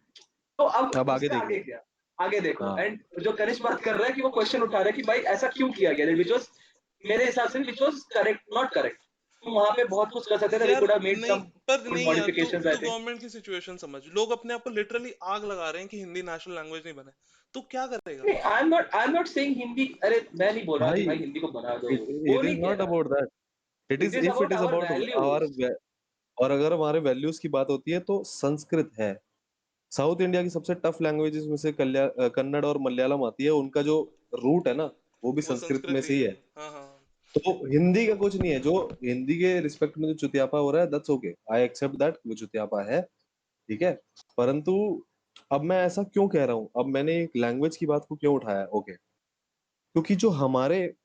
तो अब अब आगे उससे आगे देखो। क्या, आगे देखो। हाँ, एंड जो कनिष्क बात कर रहा है कि वो क्वेश्चन उठा रहा है कि भाई ऐसा क्यों किया गया, विच वाज मेरे हिसाब से which was correct, not correct. तुम वहां पे बहुत कुछ कर सकते थे, दे यार कुड हैव मेड नहीं, सम पर गुड नहीं यार, तू मॉडिफिकेशंस आई तू थिंक। गवर्नमेंट की सिचुएशन समझ, लोग अपने आप को लिटरली आग लगा रहे हैं कि हिंदी नेशनल लैंग्वेज नहीं बने, तू क्या करेगा? नहीं, I am not saying Hindi, अरे मैं नहीं बोल रहा कि भाई, भाई हिंदी को बना दो, वो इट इज नहीं कह नॉट रहा। About that. It is if it about is our about our, values. और अगर हमारे वैल्यूज की बात होती है तो संस्कृत है। साउथ इंडिया की सबसे टफ लैंग्वेजेस में से कन्नड़ और मलयालम आती है, उनका जो रूट है ना, वो भी वो संस्कृत में संस्कृत से ही ही है। है। हाँ हाँ। तो हिंदी का कुछ नहीं है, जो हिंदी के रिस्पेक्ट में जो चुतियापा हो रहा है, that's okay, I accept that, वो चुतियापा है, ठीक है। परंतु अब मैं ऐसा क्यों कह रहा हूँ, अब मैंने एक लैंग्वेज की बात को क्यों उठाया, ओके, क्योंकि जो हमारे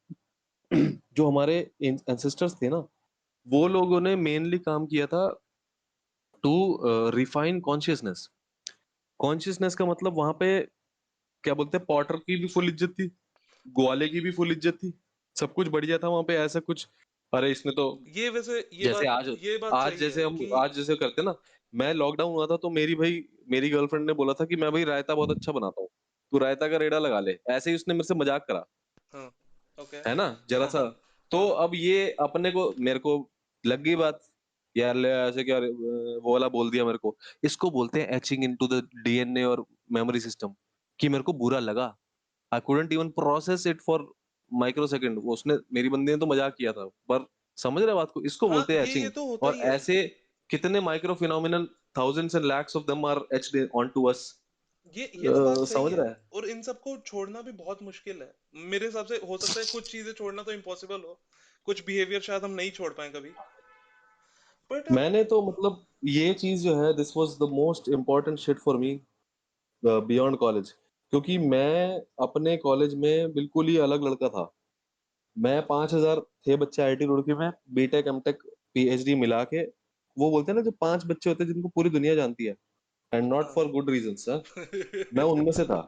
एंसेस्टर्स थे ना, वो लोगों ने मेनली काम किया था टू रिफाइन कॉन्शियसनेस। कॉन्शियसनेस का मतलब वहां पे क्या बोलते हैं, पॉटर की भी फुल इज्जत थी, ग्वाले की भी फुल इज्जत थी, सब कुछ बढ़िया था वहां पे, ऐसा कुछ, अरे इसने तो, ये वैसे जैसे आज ये बात आज सही जैसे है हम कि आज जैसे करते ना, मैं लॉकडाउन हुआ था तो मेरी गर्लफ्रेंड ने बोला था कि मैं भाई रायता बहुत अच्छा बनाता हूँ, तू रायता का रेड़ा लगा ले, ऐसे ही उसने मेरे से मजाक करा, हाँ ओके। है ना, जरा हाँ सा। हाँ तो हाँ अब ये अपने को, मेरे को लग गई बात, यार ले ऐसे क्या, वो वाला बोल दिया मेरे को, इसको बोलते हैं एचिंग इनटू द डीएनए और मेमोरी सिस्टम, कि मेरे को बुरा लगा, I couldn't even process it for micro second, उसने, मेरी बंदी ने तो मजाक किया था, पर समझ रहे बात को, इसको हाँ, बोलते हैं ये एचिंग। तो होता और ही है। ऐसे कितने micro phenomenal, thousands and lakhs of them are etched on to us, ये तो बात सही समझ है, रहा है। और इन सबको छोड़ना भी बहुत मुश्किल है मेरे हिसाब से। हो सकता है कुछ चीजें छोड़ना तो इम्पॉसिबल हो, कुछ बिहेवियर शायद हम नहीं छोड़ पाए कभी, बट मैंने तो मतलब ये चीज जो है, this was the most important shit for me beyond college, क्योंकि मैं अपने कॉलेज में बिल्कुल ही अलग लड़का था। मैं 5,000 थे बच्चे आईआईटी रुड़की में, बीटेक एमटेक पीएचडी मिला के, वो बोलते हैं ना जो 5 बच्चे होते हैं जिनको पूरी दुनिया जानती है, एंड नॉट हाँ। फॉर गुड रीजंस, मैं उनमें से था।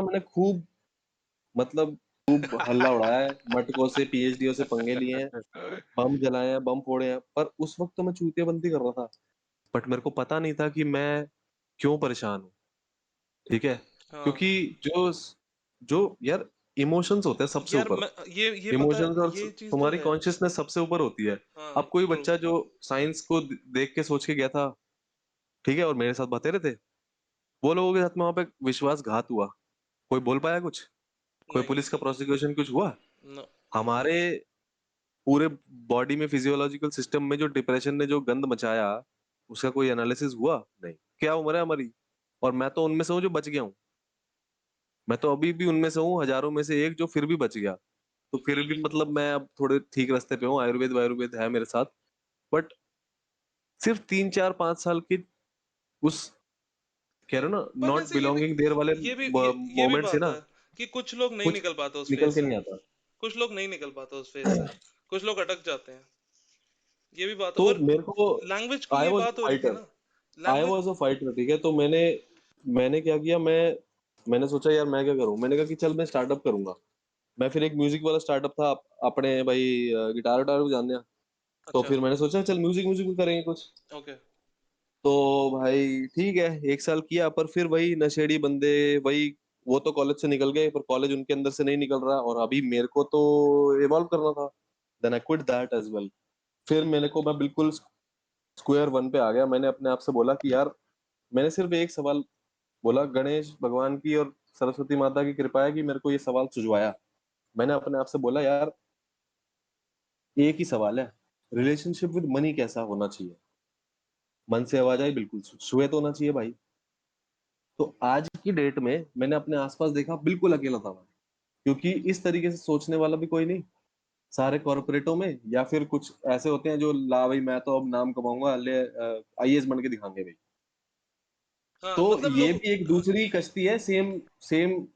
मैंने खूब, मतलब खूब हल्ला उड़ाया है, मटकों से पीएचडीओ से पंगे लिए हैं, बम जलाए हैं, बम फोड़े हैं, पर उस वक्त तो मैं चूतियाबंदी कर रहा था, बट मेरे को पता नहीं था कि मैं क्यों परेशान हूँ, ठीक है। हाँ क्योंकि जो जो यार इमोशंस होते हैं सबसे यार, ऊपर, मैं ये पता है, इमोशंस और ये चीज तो तुम्हारी है। कॉन्शियसनेस सबसे ऊपर होती है। हाँ अब कोई ट्रू। बच्चा जो साइंस को देख के सोच के गया था, ठीक है, और मेरे साथ बतेरे थे, वो लोगों के साथ में वहां पे विश्वासघात हुआ, कोई बोल पाया कुछ, कोई नहीं। पुलिस का प्रोसिक्यूशन कुछ हुआ? नो। हमारे पूरे बॉडी में फिजियोलॉजिकल सिस्टम में जो डिप्रेशन ने जो गंद मचाया, उसका कोई एनालिसिस हुआ? नहीं। क्या उम्र है हमारी? और मैं तो उनमें से हूँ जो बच गया हूँ, मैं तो अभी भी उनमें से हूँ, हजारों में से एक जो फिर भी बच गया। तो फिर भी मतलब मैं अब थोड़े ठीक रास्ते पे हूँ, आयुर्वेद वायुर्वेद है मेरे साथ, बट सिर्फ 3 4 5 साल की उस, कह रहे हो ना, पर नॉट वैसे बिलोंगिंग देयर वाले ये भी मोमेंट से बात ना, है कि कुछ लोग नहीं कुछ निकल पाते उस निकल फेज के से, नहीं आता। कुछ लोग नहीं निकल पाते उस फेज से, कुछ लोग अटक जाते हैं, ये भी बात है। तो और मेरे को, लैंग्वेज की आई ये वॉज अ बात हो रही थी फाइटर, ना, आई लैंग्वेज। वॉज अ फाइटर, ठीक है। तो मैंने क्या किया, मैंने सोचा यार मैं क्या करूं, मैंने कहा कि चल मैं स्टार्टअप करूंगा। मैं फिर एक म्यूजिक वाला स्टार्टअप था, अपने भाई गिटार विटार भी जानते हैं, तो अच्छा। फिर मैंने सोचा चल म्यूजिक म्यूजिक भी करेंगे कुछ। ओके। तो भाई ठीक है, 1 साल किया, पर फिर वही नशेड़ी बंदे, वही, वो तो कॉलेज से निकल गए, पर कॉलेज उनके अंदर से नहीं निकल रहा, और अभी मेरे को तो इवॉल्व करना था, then I quit that as well. फिर मैं बिल्कुल स्क्वायर वन पे आ गया। मैंने अपने आप से बोला कि यार, मैंने सिर्फ एक सवाल बोला, गणेश भगवान की और सरस्वती माता की कृपा है कि मेरे को ये सवाल सुझवाया। मैंने अपने आप से बोला यार, एक ही सवाल है, रिलेशनशिप विद मनी कैसा होना चाहिए? मन से आवाज आई बिल्कुल श्वेत होना चाहिए भाई। तो आज की डेट में मैंने अपने आसपास देखा बिल्कुल अकेला था मैं, क्योंकि इस तरीके से सोचने वाला भी कोई नहीं। सारे कॉर्पोरेटों में या फिर कुछ ऐसे होते हैं जो ला भाई मैं तो अब नाम कमाऊंगा, ले आईएएस बन के दिखाएंगे भाई। हाँ तो मतलब ये लोग, भी एक दूसरी कश्ती है, सेम सेम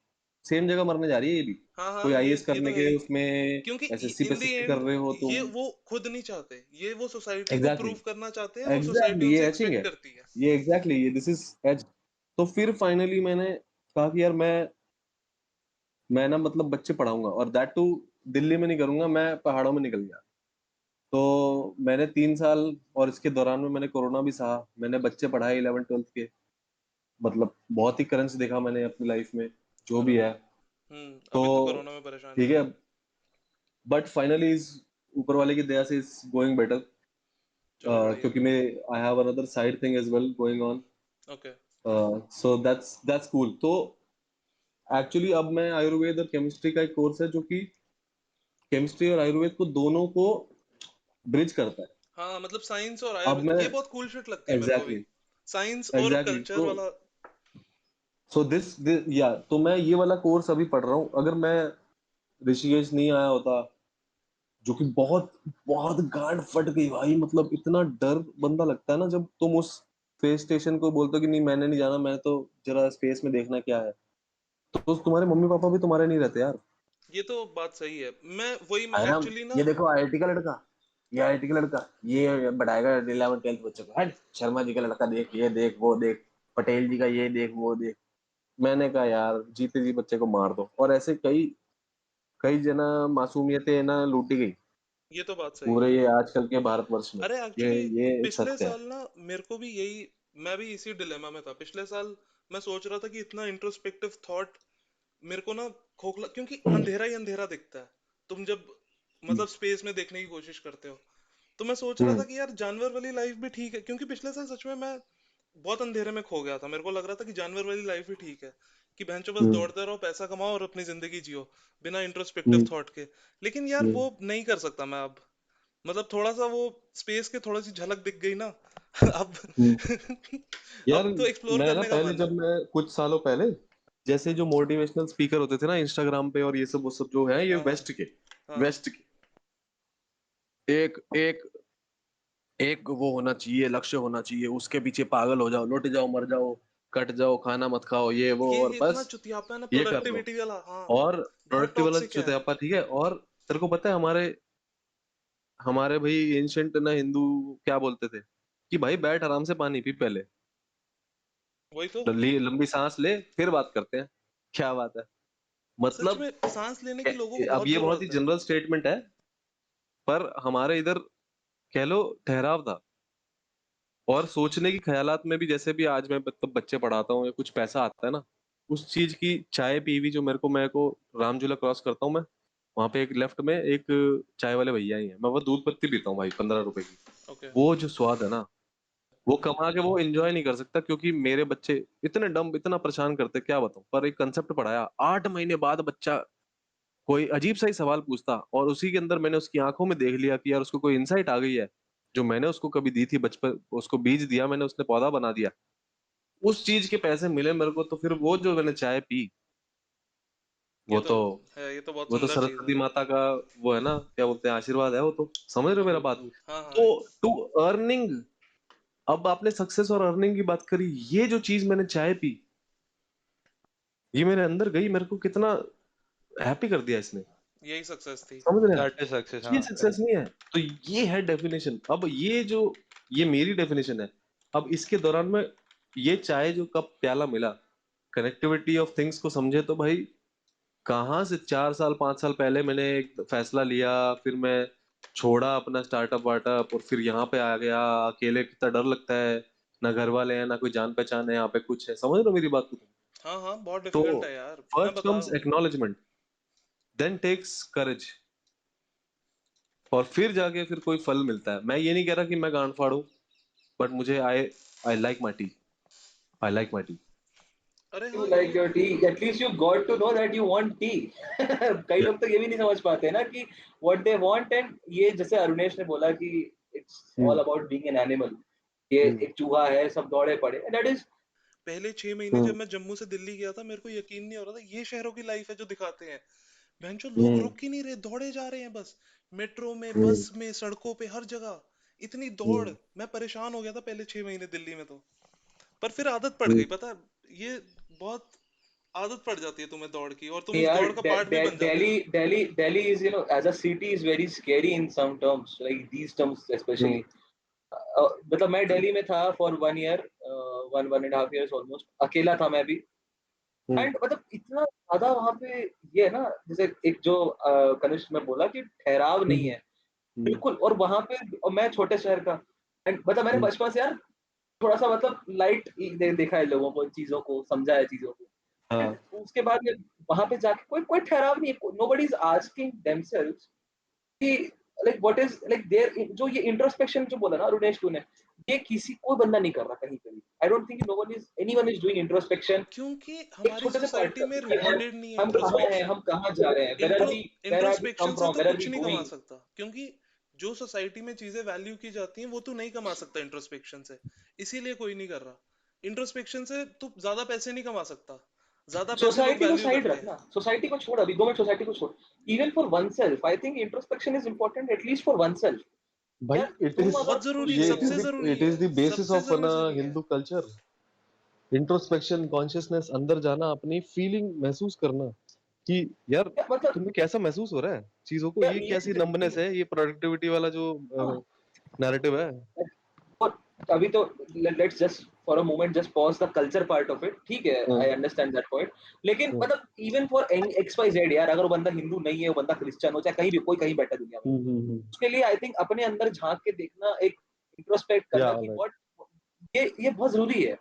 सेम जगह मरने जा रही है ये भी। हाँ हाँ कोई ये आईएएस ये तो करने है के ही, उसमें क्योंकि एसएससी पे इन द सिलेक्ट कर एंड रहे हो ये तुम। वो खुद नहीं चाहते, ये वो सोसाइटी को एग्जैक्टली प्रूव करना चाहते हैं, वो सोसाइटी एग्जैक्टली ये उनसे एचिंग एक्सपेक्ट है, करती है। ये एग्जैक्टली ये दिस इज एच। तो फिर फाइनली मैंने कहा कि यार मैं ना मतलब बच्चे पढ़ाऊंगा, और दैट टू दिल्ली में नहीं करूंगा, मैं पहाड़ों में निकल गया। तो मैंने 3 साल, और इसके दौरान में मैंने कोरोना भी सहा, मैंने बच्चे पढ़ाए 11th 12th के। मतलब बहुत ही करंट देखा मैंने अपनी लाइफ में, जो भी है। तो अभी तो कोरोना में परेशानी ठीक है। है, बट फाइनली इज ऊपर वाले की दया से इज गोइंग बेटर, चलो बढ़िया क्योंकि मैं I have another side thing as well going on. है। ओके। So that's cool. तो एक्चुअली अब मैं आयुर्वेद और केमिस्ट्री का एक कोर्स है जो कि केमिस्ट्री और आयुर्वेद को दोनों को ब्रिज करता है। हाँ मतलब साइंस और अब आयुर्वेद मैं ये बहुत कूल शिट लगती है मेरे को भी, एग्जैक्टली साइंस और एग्जैक्टली कल्चर तो वाला। सो दिस या तो मैं ये वाला कोर्स अभी पढ़ रहा हूँ। अगर मैं ऋषिकेश नहीं आया होता, जो कि बहुत बहुत गांड फट गई भाई, मतलब इतना डर बंदा लगता है ना जब तुम उस स्पेस स्टेशन को बोलते हो कि नहीं मैंने नहीं जाना, मैं तो जरा स्पेस में देखना क्या है। तो तुम्हारे मम्मी पापा भी तुम्हारे नहीं रहते यार। ये तो बात सही है, मैं वही है ना, एक्चुअली ना। ये देखो आईआईटी का लड़का, ये आईआईटी का लड़का ये बढ़ाएगा 11th 12th बच्चों को, हट शर्मा जी का लड़का देख, ये देख वो देख, पटेल जी का ये देख वो देख। मैंने कहा यार जीते जी बच्चे को मार दो। और ऐसे कई कई जना मासूमियतें ना लूटी गई ये तो बात सही पूरे है। ये आजकल के भारतवर्ष में। अरे ये एक्चुअली ये एक पिछले सत्य है। साल ना मेरे को भी यही, मैं भी इसी डिलेमा में था पिछले साल। मैं सोच रहा था कि इतना इंट्रोस्पेक्टिव थॉट मेरे को ना खोखला, क्योंकि अंधेरा ही अंधेरा दिखता है तुम जब मतलब स्पेस में देखने की कोशिश करते हो। तो मैं सोच रहा था हम्म कि यार जानवर वाली लाइफ भी ठीक है, क्योंकि पिछले साल सच में मैं बहुत अंधेरे में खो गया था। मेरे को लग रहा था कि जानवर वाली लाइफ ही ठीक है, कि बहनचो बस हम्म दौड़ते रहो, पैसा कमाओ और अपनी जिंदगी जियो बिना इंट्रोस्पेक्टिव हम्म थॉट के। लेकिन यार हम्म वो नहीं कर सकता मैं अब, मतलब थोड़ा सा वो स्पेस की थोड़ी सी झलक दिख गई ना। अब हम्म। यार अब तो एक्सप्लोर मैं ना करने का पहले मन है। जब मैं कुछ सालों पहले जैसे जो मोटिवेशनल स्पीकर होते थे ना इंस्टाग्राम पे और ये सब वो सब जो है ये हाँ हाँ हाँ वेस्ट के एक एक एक वो होना चाहिए, लक्ष्य होना चाहिए, उसके पीछे पागल हो जाओ, लुट जाओ, मर जाओ, कट जाओ, खाना मत खाओ, ये वो, ये और इतना बस चुतियापा है ना ये कर लो। प्रोडक्टिविटी वाला, हाँ और बहुत प्रोडक्टिव वाला टॉक्सिक है। चुतियापा ठीक है। और तेरे को पता है हमारे हमारे भाई एंशियंट ना हिंदू क्या बोलते थे कि भाई बैठ आराम से पानी पी पहले, वही तो। लंबी सांस ले फिर बात करते हैं। क्या बात है, सच मतलब में सांस लेने की लोगों को अब बहुत ये बहुत ही जरूरत है। जनरल स्टेटमेंट है, पर हमारे इधर कह लो ठहराव था। और सोचने की ख्यालात में भी, जैसे भी आज मैं मतलब बच्चे पढ़ाता हूँ या कुछ पैसा आता है ना, उस चीज की चाय पीवी जो मेरे को रामझूला क्रॉस करता हूँ मैं, वहां पे एक लेफ्ट में एक चाय वाले भैया ही है, मैं वो दूध पत्ती पीता हूँ भाई 15 रुपए की। ओके। वो जो स्वाद है ना, वो कमा के वो एंजॉय नहीं कर सकता, क्योंकि मेरे बच्चे इतने डम इतना परेशान करते क्या बताऊं। पर एक कंसेप्ट पढ़ाया, 8 महीने बाद बच्चा कोई अजीब सा ही सवाल पूछता, और उसी के अंदर मैंने उसकी आंखों में देख लिया कि यार उसको कोई इंसाइट आ गई है, जो मैंने उसको कभी दी थी बचपन, उसको बीज दिया मैंने, उसने पौधा बना दिया। उस चीज के पैसे मिले मेरे को, तो फिर वो जो मैंने चाय पी, ये वो तो तो है, ये तो बहुत वो तो सुंदर चीज है। सरस्वती माता का वो है ना, क्या बोलते हैं, आशीर्वाद है वो तो। समझ रहे हो मेरा बात। हाँ हाँ। तो टू अर्निंग, अब आपने सक्सेस और अर्निंग की बात करी, ये जो चीज मैंने चाय पी, ये मेरे अंदर गई, मेरे को कितना हैप्पी कर दिया इसने। यही सक्सेस थी। समझ रहे हैं दैट इज सक्सेस, ये हाँ सक्सेस करेक्ट। नहीं है। तो ये है डेफिनेशन। अब ये जो ये मेरी डेफिनेशन है। अब इसके दौरान में ये चाय जो कप प्याला मिला, कनेक्टिविटी ऑफ थिंग्स को समझे तो भाई, कहाँ से 4 साल 5 साल पहले मैंने एक फैसला लिया, फिर मैं छोड़ा अपना स्टार्टअप वार्टअप, और फिर यहाँ पे आ गया। अकेले कितना डर लगता है, ना घर वाले हैं ना कोई जान पहचान है यहाँ पे कुछ है। समझ रहे हो मेरी बात को तुम? हाँ हाँ बहुत तो डिफिकल्ट है यार, मैं फर्स्ट बता कम्स रहा हूँ। एक्नॉलेजमेंट, देन टेक्स करेज, और फिर जाके फिर कोई फल मिलता है। मैं ये नहीं कह रहा कि मैं गांड फाड़ू, बट मुझे I like my T, I like my T. अरे You हाँ like ये, your tea, at least you got to know that you want tea. कई लोग तो ये भी नहीं समझ पाते ना कि what they want, and ये जैसे अरुणेश ने बोला कि it's all about being an animal, ये हम्म, एक चूहा है, सब दौड़े पड़े, दैट इज पहले 6 महीने जब हम्म, मैं जम्मू से दिल्ली गया था मेरे को यकीन नहीं हो रहा था ये शहरों की लाइफ है जो दिखाते हैं। बहनचोद लोग हम्म, रुक ही नहीं रहे, दौड़े जा रहे हैं बस, मेट्रो में, हम्म, बस में, सड़कों पे, हर जगह इतनी दौड़। हम्म, मैं परेशान हो गया था पहले 6 महीने दिल्ली में तो। पर फिर आदत पड़ हम्म। गई, पता है ये बहुत आदत पड़ जाती है तुम्हें दौड़ की, और तुम उस यार दौड़ का पार्ट भी बन जाते दिल्ली हो। Delhi Delhi is as a city is very scary in some terms, like these terms specially. Hmm, मतलब मैं दिल्ली में था फॉर 1 ईयर, 1.5 years ऑलमोस्ट, अकेला था मैं भी। हम्म, एंड मतलब इतना ज्यादा वहां पे ये है ना, जैसे एक जो कनिष्क में बोला कि ठहराव नहीं हम्म, है, हम्म, बिल्कुल। और वहां पे, और मैं छोटे शहर का, एंड मतलब मैंने हम्म, बचपन से यार थोड़ा सा मतलब लाइट देखा है लोगों को, चीजों को समझा है चीजों को। एंड हाँ, उसके बाद में वहां पे जाके कोई कोई ठहराव नहीं है, नोबडी इज आस्किंग देमसेल्व्स कि like what is like there, जो ये इंट्रोस्पेक्शन जो बोला ना रुनेश तूने, ये किसी कोई बंदा नहीं कर रहा कहीं पे भी। I don't think no one is anyone is doing introspection क्योंकि एक हमारी छोटे से पॉइंट सोसाइटी तक में कि रिवॉर्डेड नहीं है हम कहाँ हैं, इंट्रोस्पेक्शन। हम कहाँ जा रहे हैं, intro where are we come introspection से फ्रॉम, तो वेयर आर कुछ वी नहीं कमा गोइंग। सकता, क्योंकि जो सोसाइटी में चीजें वैल्यू की जाती हैं वो तू नहीं कमा सकता इंट्रोस्पेक्शन से। इसीलिए कोई नहीं कर रहा। इंट्रोस्पेक्शन से तू ज्यादा पैसे नहीं कमा सकता, ज्यादा पैसे लोग सोसाइटी को वैल्यू साइड करते हैं। रखना, सोसाइटी को छोड़, अभी 2 मिनट सोसाइटी को छोड़, even for one self I think introspection is important, at least for one self. भाई यार इट तुम इज अगर बहुत जरूरी खुश है, ये हो, सबसे जरूरी इट है, इज द बेसिस सबसे ऑफ जरूरी अन चीज है। हिंदू कल्चर। इंट्रोस्पेक्शन, कॉन्शियसनेस, अंदर जाना, अपनी फीलिंग महसूस करना कि यार मतलब तुम्हें कैसा महसूस हो रहा है चीजों को, यार ये कैसी ये नंबनेस है, ये प्रोडक्टिविटी वाला जो हाँ, नैरेटिव है। और अभी तो let's just for a moment just pause the culture part of it, ठीक है, hmm, I understand that point. लेकिन हम्म, मतलब even for X Y Z यार, अगर वो बंदा हिंदू नहीं है, वो बंदा क्रिश्चियन हो, चाहे कहीं भी कोई कहीं बैठा दुनिया में, हम्म। उसके लिए आई थिंक अपने अंदर झांक के देखना, एक इंट्रोस्पेक्ट या करना कि लाइक व्हाट, ये बहुत जरूरी है।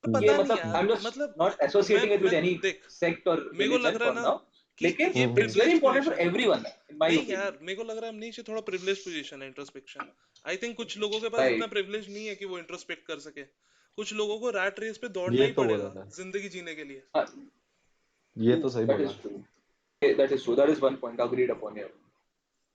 पर ये पता नहीं मतलब आई यार, एम जस्ट मतलब नॉट एसोसिएटिंग इट विद मैं एनी देख, सेक्ट और मेरे को लग रिलीजन रहा है फॉर ना नाउ, कि लेकिन ये it's very privilege important for position है। एवरीवन इन माय नहीं ओपिनियन। यार, मेरे को लग रहा है अमनीश ये थोड़ा प्रिविलेज पोजीशन है इंट्रोस्पेक्शन। आई थिंक कुछ लोगों के पास इतना राइट, प्रिविलेज नहीं है कि वो इंट्रोस्पेक्ट कर सके। कुछ लोगों को रैट रेस पे दौड़ना ये ही तो बोला पड़ेगा था, जिंदगी जीने के लिए। ये तो सही दैट बोला। Is true, that is true, that is one point agreed upon here.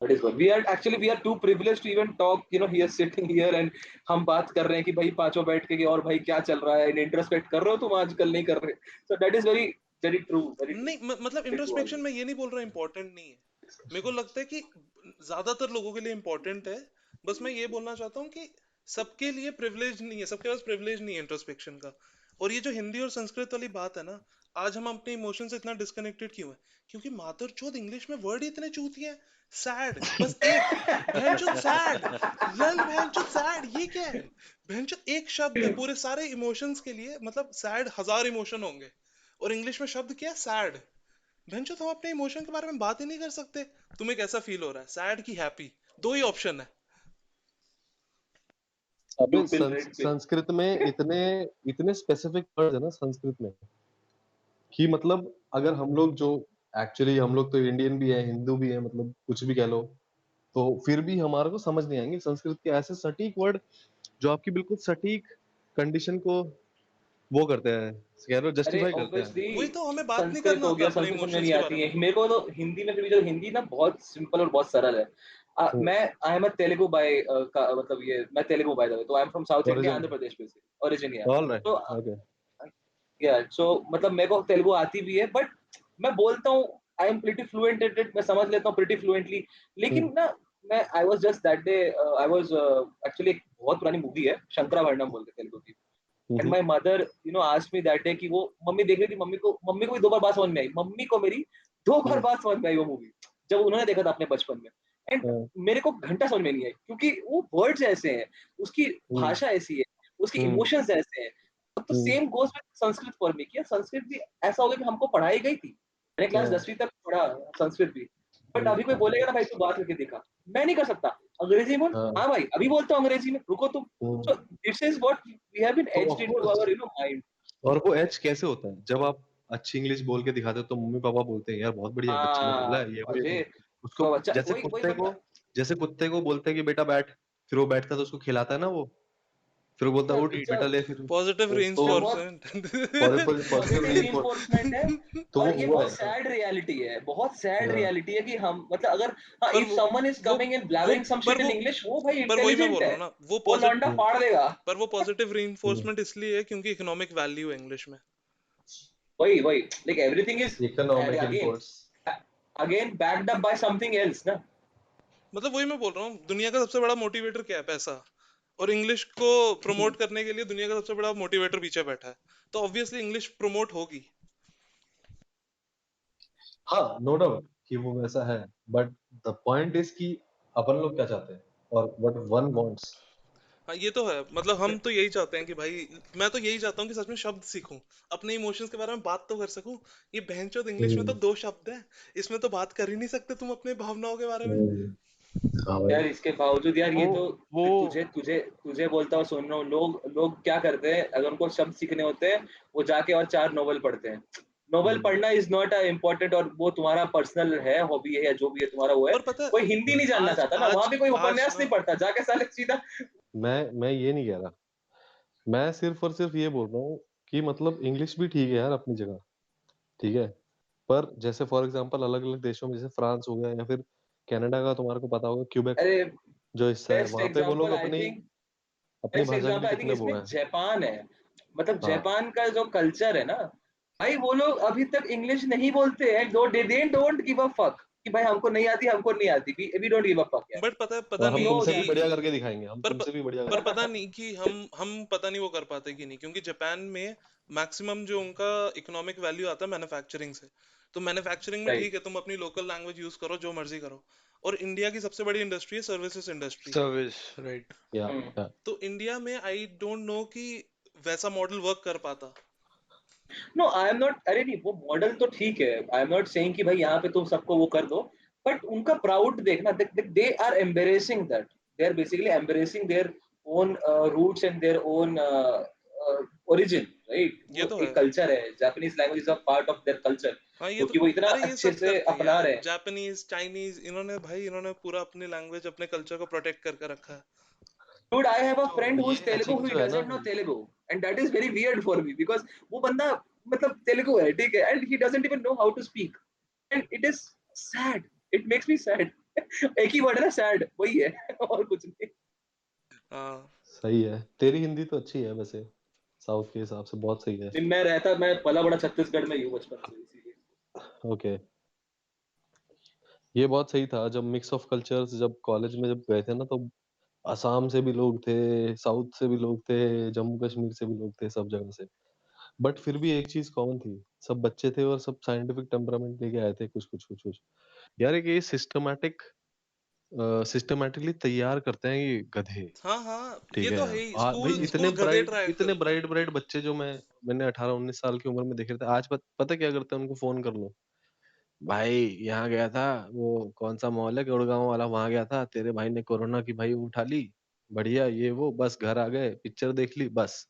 That is what we are actually, we are too privileged to even talk, here sitting here and हम बात कर रहे हैं कि भाई पांचों बैठ के कि और भाई क्या चल रहा है, इंट्रोस्पेक्ट कर रहे हो तुम आजकल, नहीं कर रहे। So that is very very true, very true, नहीं मतलब very true इंट्रोस्पेक्शन always. में ये नहीं बोल रहा इंपॉर्टेंट नहीं है। मेरे को लगता है कि ज्यादातर लोगों के लिए इंपॉर्टेंट है। बस मैं ये बोलना चाहता हूँ कि सबके लिए प्रिविलेज नहीं है, सबके पास प्रिविलेज नहीं है इंट्रोस्पेक्शन का। और ये जो हिंदी और संस्कृत वाली बात है ना, आज हम अपने इमोशन से इतना डिस्कनेक्टेड क्यों है? क्योंकि मादरचोद इंग्लिश में वर्ड ही इतने चूतिए हैं। सैड, बस एक, बहनचोद सैड, लल बहनचोद सैड, ये क्या है? बहनचोद एक शब्द है पूरे सारे इमोशंस के लिए, मतलब सैड 1000 इमोशन होंगे, और इंग्लिश में शब्द क्या है? सैड। भैंचो तुम अपने इमोशन के बारे में बात ही नहीं कर सकते। तुम्हें कैसा फील हो रहा है, सैड की हैप्पी? दो ही ऑप्शन है। अबे Blue pill, red pill. Sanskrit में इतने इतने स्पेसिफिक वर्ड है ना संस्कृत में, कि मतलब अगर हम लोग जो एक्चुअली हम लोग तो इंडियन भी है, हिंदू भी है, मतलब कुछ भी कह लो, तो फिर भी हमारे को समझ नहीं आएंगे संस्कृत के ऐसे सटीक वर्ड जो आपकी बिल्कुल सटीक कंडीशन को वो करते हैं, कह लो अरे जस्टिफाई करते हैं। ऑब्वियसली वही तो, हमें बात नहीं संस्कृत करना हो आता गया, अपने संस्कृत समझ में इमोशंस नहीं के बारे आती में। है मेरे को, तो हिंदी में फिर भी जो हिंदी ना बहुत सिंपल और बहुत सरल है। हम्म, मैं I am a Telugu by, मतलब ये मैं तेलुगु बाय द वे, तो I am from south India, origin, Andhra Pradesh में से ओरिजिन है। ऑल राइट, तो ओके। या सो मतलब मेरे को तेलुगु आती भी है, बट मैं बोलता हूँ, I am pretty fluent at it, मैं समझ लेता हूँ प्रीटी फ्लुएंटली। लेकिन ना मैं I was just that day, I was actually, एक बहुत पुरानी मूवी है शंकराभरणम बोलते तेलुगु की, and my mother asked me that day कि वो मम्मी देख रही थी, मम्मी को भी 2 बार बात समझ में आई, मम्मी को मेरी 2 बार बात समझ में आई वो मूवी, जब उन्होंने देखा था अपने बचपन में। एंड मेरे को घंटा समझ में नहीं आई, क्योंकि वो वर्ड्स ऐसे हैं, उसकी भाषा ऐसी है, उसके इमोशंस ऐसे हैं। तो same goes with Sanskrit for me, कि संस्कृत भी ऐसा हो गया कि हमको पढ़ाई गई थी, मैंने क्लास 10वीं तक पढ़ा संस्कृत भी, बट अभी कोई बोलेगा ना भाई तू बात करके दिखा, मैं नहीं कर सकता। अंग्रेजी बोल, हाँ भाई अभी बोलता हूँ अंग्रेजी में, रुको तुम। So this is what we have been to edged off into course, our mind. और वो एज कैसे होता है जब आप अच्छी इंग्लिश बोल के दिखाते हो तो मम्मी पापा बोलते हैं यार बहुत बढ़िया बच्चे ने बोला हाँ है, ये वो ये अरे, वो। उसको तो बच्चा जैसे वही वही कुत्ते को, बंदा। जैसे कुत्ते को बोलते हैं कि बेटा बैठ, फिर वो बैठता है तो उसको खिलाता है ना वो, फिर वो बोलता है उठ अच्छा बेटा ले फिर। पॉजिटिव तो रीइंफोर्समेंट। पॉजिटिव रीइंफोर्समेंट है। तो और वो ये हुआ बहुत है। सैड रियलिटी है, बहुत सैड हाँ रियलिटी है कि हम मतलब अगर हाँ पर इफ समवन इज वो कमिंग एंड वो ब्लैबरिंग सम पर शिट इन वो इंग्लिश, वो भाई पर वही मैं इंटेलिजेंट बोल रहा है, हूँ ना, वो लौंडा हम्म, फाड़ देगा। पर वो पॉजिटिव हम्म। रीइंफोर्समेंट इसलिए है क्योंकि इकोनॉमिक वैल्यू है इंग्लिश में। वही वही like everything is economic again imports. Backed up by something else ना। मतलब वही मैं बोल रहा हूँ, दुनिया का सबसे बड़ा मोटिवेटर क्या है? पैसा। और इंग्लिश को प्रमोट करने के लिए दुनिया का सबसे बड़ा मोटिवेटर पीछे बैठा है, तो ऑब्वियसली इंग्लिश प्रमोट होगी। हाँ नो डाउट कि वो वैसा है, बट द पॉइंट इज कि अपन लोग क्या चाहते हैं और व्हाट वन वांट्स। हाँ ये तो है, मतलब हम तो यही चाहते हैं कि भाई, मैं तो यही चाहता हूँ कि सच में शब्द सीखूं, अपने इमोशंस के बारे में बात तो कर सकूं। ये बहनचोद इंग्लिश में तो 2 शब्द है, इसमें तो बात कर ही नहीं सकते तुम अपने भावनाओं के बारे में। हाँ भाई। यार इसके बावजूद यार वो ये तो वो तुझे तुझे तुझे बोलता हूँ, सुन रहा हूँ, लोग लोग क्या करते हैं अगर उनको शब्द सीखने होते हैं, वो जाके और 4 नोवेल पढ़ते हैं। नोवेल पढ़ना इज नॉट इम्पोर्टेंट, और वो तुम्हारा पर्सनल है, हॉबी है, या जो भी है तुम्हारा वो है। और पता है, कोई हिंदी नहीं जानना आज चाहता ना, वहां आज पे कोई आज उपन्यास ना, नहीं पढ़ता, जाके साले सीधा। मैं ये नहीं कह रहा, मैं सिर्फ और सिर्फ ये बोल रहा हूँ कि मतलब इंग्लिश भी ठीक है यार अपनी जगह, ठीक है, पर जैसे फॉर एग्जांपल अलग अलग देशों में जैसे फ्रांस हो गया या फिर कनाडा का तुम्हारे को पता होगा क्यूबेक अरे जो हिस्सा है, बेस्ट वहां पे वो लोग एग्जांपल आई अपनी थिंक, अपनी बेस्ट भाषा के एग्जांपल लिए आई थिंक कितने वो इसमें हैं। जापान है। मतलब हाँ जापान का जो कल्चर है ना भाई, वो लोग अभी तक इंग्लिश नहीं बोलते हैं, they don't give a fuck कि भाई हमको नहीं आती, हमको नहीं आती, we don't give a fuck यार। बट पता है, पता और वी हम नहीं नो तुमसे भी कि दैट। बढ़िया करके दिखाएंगे, हम पर तुमसे भी बढ़िया पर करके पता नहीं कि हम पता नहीं वो कर पाते कि नहीं, क्योंकि जापान में मैक्सिमम जो उनका इकोनॉमिक वैल्यू आता है मैन्युफैक्चरिंग से। तो मैन्युफैक्चरिंग में ठीक राइट। है, तुम अपनी लोकल लैंग्वेज यूज करो, जो मर्जी करो। और इंडिया की सबसे बड़ी इंडस्ट्री है सर्विसेज इंडस्ट्री। Service right. या तो इंडिया में आई डोंट नो कि वैसा मॉडल वर्क कर पाता। नो आई एम नॉट, अरे नहीं वो मॉडल तो ठीक है, आई एम नॉट सेइंग कि भाई यहाँ पे तुम सबको वो कर दो, बट उनका प्राउड देखना, they are embarrassing that, they are basically embarrassing their own roots and their own origin, right. ये वो तो है। एक कल्चर है, Japanese language is a part of their culture, हाँ ये तो, क्योंकि वो इतना अरे ये अच्छे सब से करते हैं अपना यार, रहे हैं। जापानीज चाइनीज, इन्होंने भाई इन्होंने पूरा अपनी लैंग्वेज अपने कल्चर को प्रोटेक्ट करके रखा है। Dude, I have a तो friend who's ये Telugu चीज who जो है ना, doesn't know Telugu, and that is very weird for me because वो बंदा मतलब तेलुगु है, ठीक है, and he doesn't even know how to speak, and it is sad. It makes me sad. एक ही वर्ड है ना, sad, वही है और कुछ नहीं। हाँ सही है, तेरी हिंदी तो अच्छी है वैसे, साउथ के हिसाब से बहुत सही है। मैं पला बड़ा छत्तीसगढ़ में ही हूँ बचपन से, इसीलिए। ओके, ये बहुत सही था जब मिक्स ऑफ कल्चर्स, जब कॉलेज में जब गए थे ना, तो असम से भी लोग थे, साउथ से भी लोग थे, जम्मू कश्मीर से भी लोग थे, सब जगह से। बट फिर भी एक चीज कॉमन थी, सब बच्चे थे और सब साइंटिफिक टेम्परामेंट लेके आए थे, कुछ कुछ यार। एक ये सिस्टमैटिकली तैयार करते हैं ये गधे, हाँ हाँ, ठीक ये है। तो है ही, भाई स्कूल स्कूल गधे ट्राई इतने करते हैं। ब्राइट ब्राइट बच्चे जो मैंने 18-19 साल की उम्र में देखे थे, आज पता क्या करते हैं, उनको फोन कर लो, भाई यहाँ गया था, वो कौन सा मॉल है गुड़गांव वाला, वहां गया था, तेरे भाई ने कोरोना की भाई उठा ली, बढ़िया ये वो, बस घर आ गए, पिक्चर देख ली, बस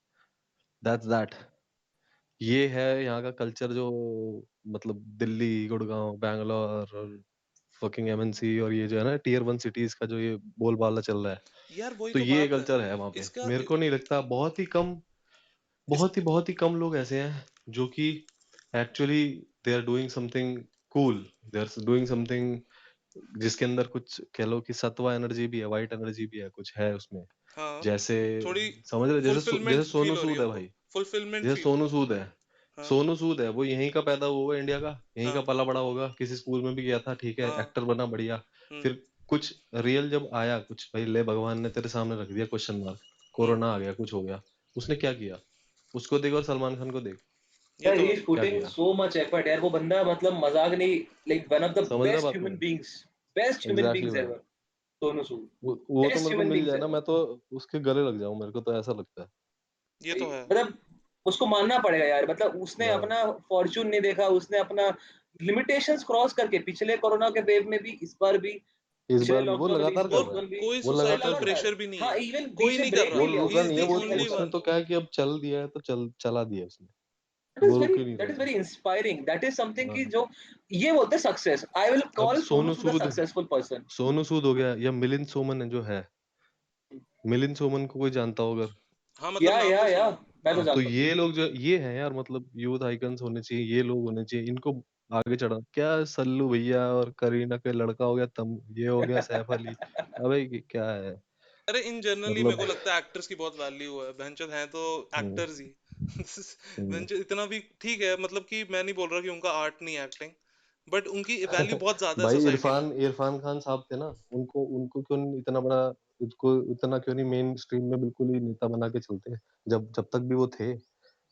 दैट्स दैट। ये है यहाँ का कल्चर, जो मतलब दिल्ली, गुड़गांव, बैंगलोर और फकिंग एमएनसी और ये जो है ना टीयर 1 सिटीज का जो ये बोलबाला चल रहा है, यार वही तो तो ये बात है। कल्चर है वहां पे। इसका मेरे को नहीं लगता, बहुत ही कम, इस बहुत ही कम लोग ऐसे हैं जो कि actually they are doing something cool, they are doing something जिसके अंदर कुछ कह लो कि सत्व एनर्जी भी है, वाइट एनर्जी भी है, कुछ है उसमें। हाँ, जैसे थोड़ी समझ रहे, जैसे फुलफिलमेंट सोनू फील हो रही सूद है है उनको, भाई, फुलफिलमेंट जैसे फील हो सोनू रही है। सूद है, हाँ सोनू सूद है, वो यहीं का पैदा हुआ है, इंडिया का, यहीं का हाँ पला बड़ा होगा, किसी स्कूल में भी गया था, ठीक है, हाँ। एक्टर बना बढ़िया। हम्म फिर कुछ रियल जब आया, कुछ भाई ले भगवान ने तेरे सामने रख दिया क्वेश्चन मार्क, हम्म। कोरोना आ गया, कुछ हो गया, उसने क्या किया? उसको देख और सलमान खान को देख, ये यार तो ही है। इज क्या पुटिंग किया? सो मच एफर्ट यार, वो बंदा मतलब मजाक नहीं, लाइक वन ऑफ द समझ रहा बेस्ट बात ह्यूमन में? Beings, best human exactly beings भाई। एवर, सोनू सूद, वो तो बेस्ट मेरे को ह्यूमन मिल बींग्स जाए ना, एवर। मैं तो उसके गले लग जाऊं, मेरे को तो ऐसा लगता है। ये तो है। मतलब उसको मानना पड़ेगा यार, मतलब उसने हाँ, अपना फॉर्चून नहीं देखा, उसने अपना लिमिटेशंस क्रॉस करके पिछले कोरोना के वेव में भी, इस बार भी, इस पिछले बार भी वो लॉकडाउन में भी, इस लगातार कर और रहा है, लॉकडाउन भी, कोई वो वो सोसाइटल लगातार कर रहा है। लगातार। प्रेशर भी नहीं हाँ है, इवन कोई बीच में नहीं कर ब्रेक रहा। भी वो लिया ही रुका उसने, इज नहीं है, द बीच वो में ओनली कंटिन्यू। उसने वन। तो क्या है कि अब चल दिया है तो चला दिया उसने, वो रुक ही नहीं दैट रहा इज है। Very inspiring, that is something हाँ। कि जो ये बोलते हैं सक्सेस, आई विल अब call Sonu Sood a successful person. Sonu Sood हो गया, या मिलिंद सोमन है जो है, मिलिंद सोमन को कोई जानता होगा? हाँ मतलब नाम तो या सुना। मैं तो हाँ तो जानता हूँ। ये लोग जो ये हैं यार, मतलब यूथ आइकन्स होने चाहिए, ये लोग होने चाहिए, इनको आगे चढ़ा। क्या सल्लू भैया और करीना का लड़का हो गया, तम ये हो गया सैफ अली, अबे ये क्या है अरे इन जनरली मेरे मतलब। को लगता है एक्टर्स की बहुत वैल्यू है, बहनचोद हैं तो हम्म, एक्टर्स ही। हम्म। बहनचोद इतना भी ठीक है, मतलब कि मैं नहीं बोल रहा कि उनका आर्ट नहीं एक्टिंग, बट उनकी वैल्यू बहुत ज्यादा है भाई सोसाइटी में। इरफान इरफान खान साहब थे ना, उनको उनको क्यों नहीं इतना बड़ा, उसको इतना क्यों नहीं मेन स्ट्रीम में बिल्कुल ही नेता बना के चलते, जब जब तक भी वो थे।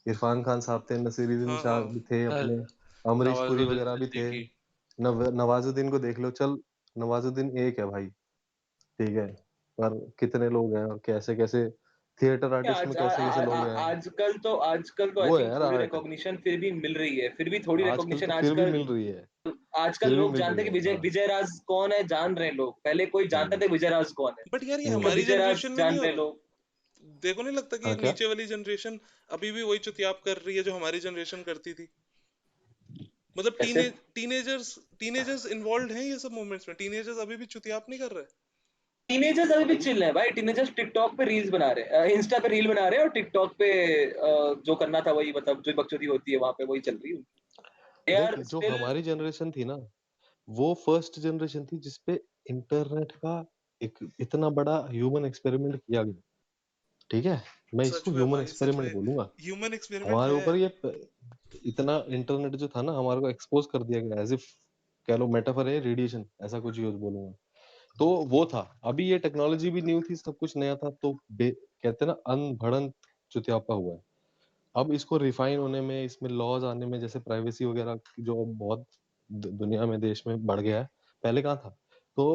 इरफान खान साहब थे, नसीरुद्दीन हाँ शाह हाँ। भी थे अपने, अमरीश पुरी नवाजुद्दीन वगैरह भी थे। सिद्दीकी। नवाजुद्दीन को देख लो, चल नवाजुद्दीन एक है भाई, ठीक है, पर कितने लोग हैं और कैसे कैसे थिएटर आर्टिस्ट में कैसे कैसे लोग हैं। आजकल तो आई वो है थिंक यार थोड़ी आर्ट, रिकॉग्निशन फिर भी मिल रही है, फिर भी थोड़ी आजकल रिकॉग्निशन तो फिर भी आजकल। मिल रही है, आजकल फिर भी लोग मिल जानते रही हैं है, कि विजय हाँ। विजय राज कौन है, जान रहे हैं लोग, पहले कोई जानता हम्म, था विजय राज कौन है, बट यार ये तो हमारी विजय राज जनरेशन में नहीं जान हो रहे रहा। लोग। देखो नहीं लगता कि हाँ क्या। नीचे वाली जनरेशन अभी भी वही चुतियाप कर रही है जो हमारी जनरेशन करती थी? मतलब कैसे? टीनेजर्स टीनेजर्स इन्वॉल्व हैं ये सब मूवमेंट्स में, टीनेजर्स अभी भी चुतियाप नहीं कर रहे? टीनेजर्स अभी भी भाई चिल है भाई, टीनेजर्स टिकटॉक पे रील्स बना रहे हैं, इंस्टा पे रील बना रहे हैं, और टिकटॉक पे जो करना था वही, मतलब जो बकचोदी होती है वहां पे वही चल रही है। दे देख, आर जो स्टिल। हमारी जनरेशन थी ना, वो फर्स्ट जनरेशन थी जिसपे इंटरनेट का एक इतना बड़ा ह्यूमन एक्सपेरिमेंट किया गया, ठीक है। मैं सच इसको में ह्यूमन भाई, सच एक्सपेरिमेंट में बोलूंगा। ह्यूमन एक्सपेरिमेंट हमारे है। ऊपर इतना इंटरनेट जो था ना, हमारे को एक्सपोज कर दिया गया, एज इफ कह लो मेटाफर है, रेडिएशन ऐसा कुछ यूज बोलूंगा। तो वो था, अभी ये टेक्नोलॉजी भी न्यू थी, सब कुछ नया था, तो कहते हैं ना अनभड़ंत चुतियापा हुआ है। अब इसको रिफाइन होने में, इसमें लॉज आने में, जैसे प्राइवेसी वगैरह जो अब बहुत दुनिया में देश में बढ़ गया है, पहले कहाँ था। तो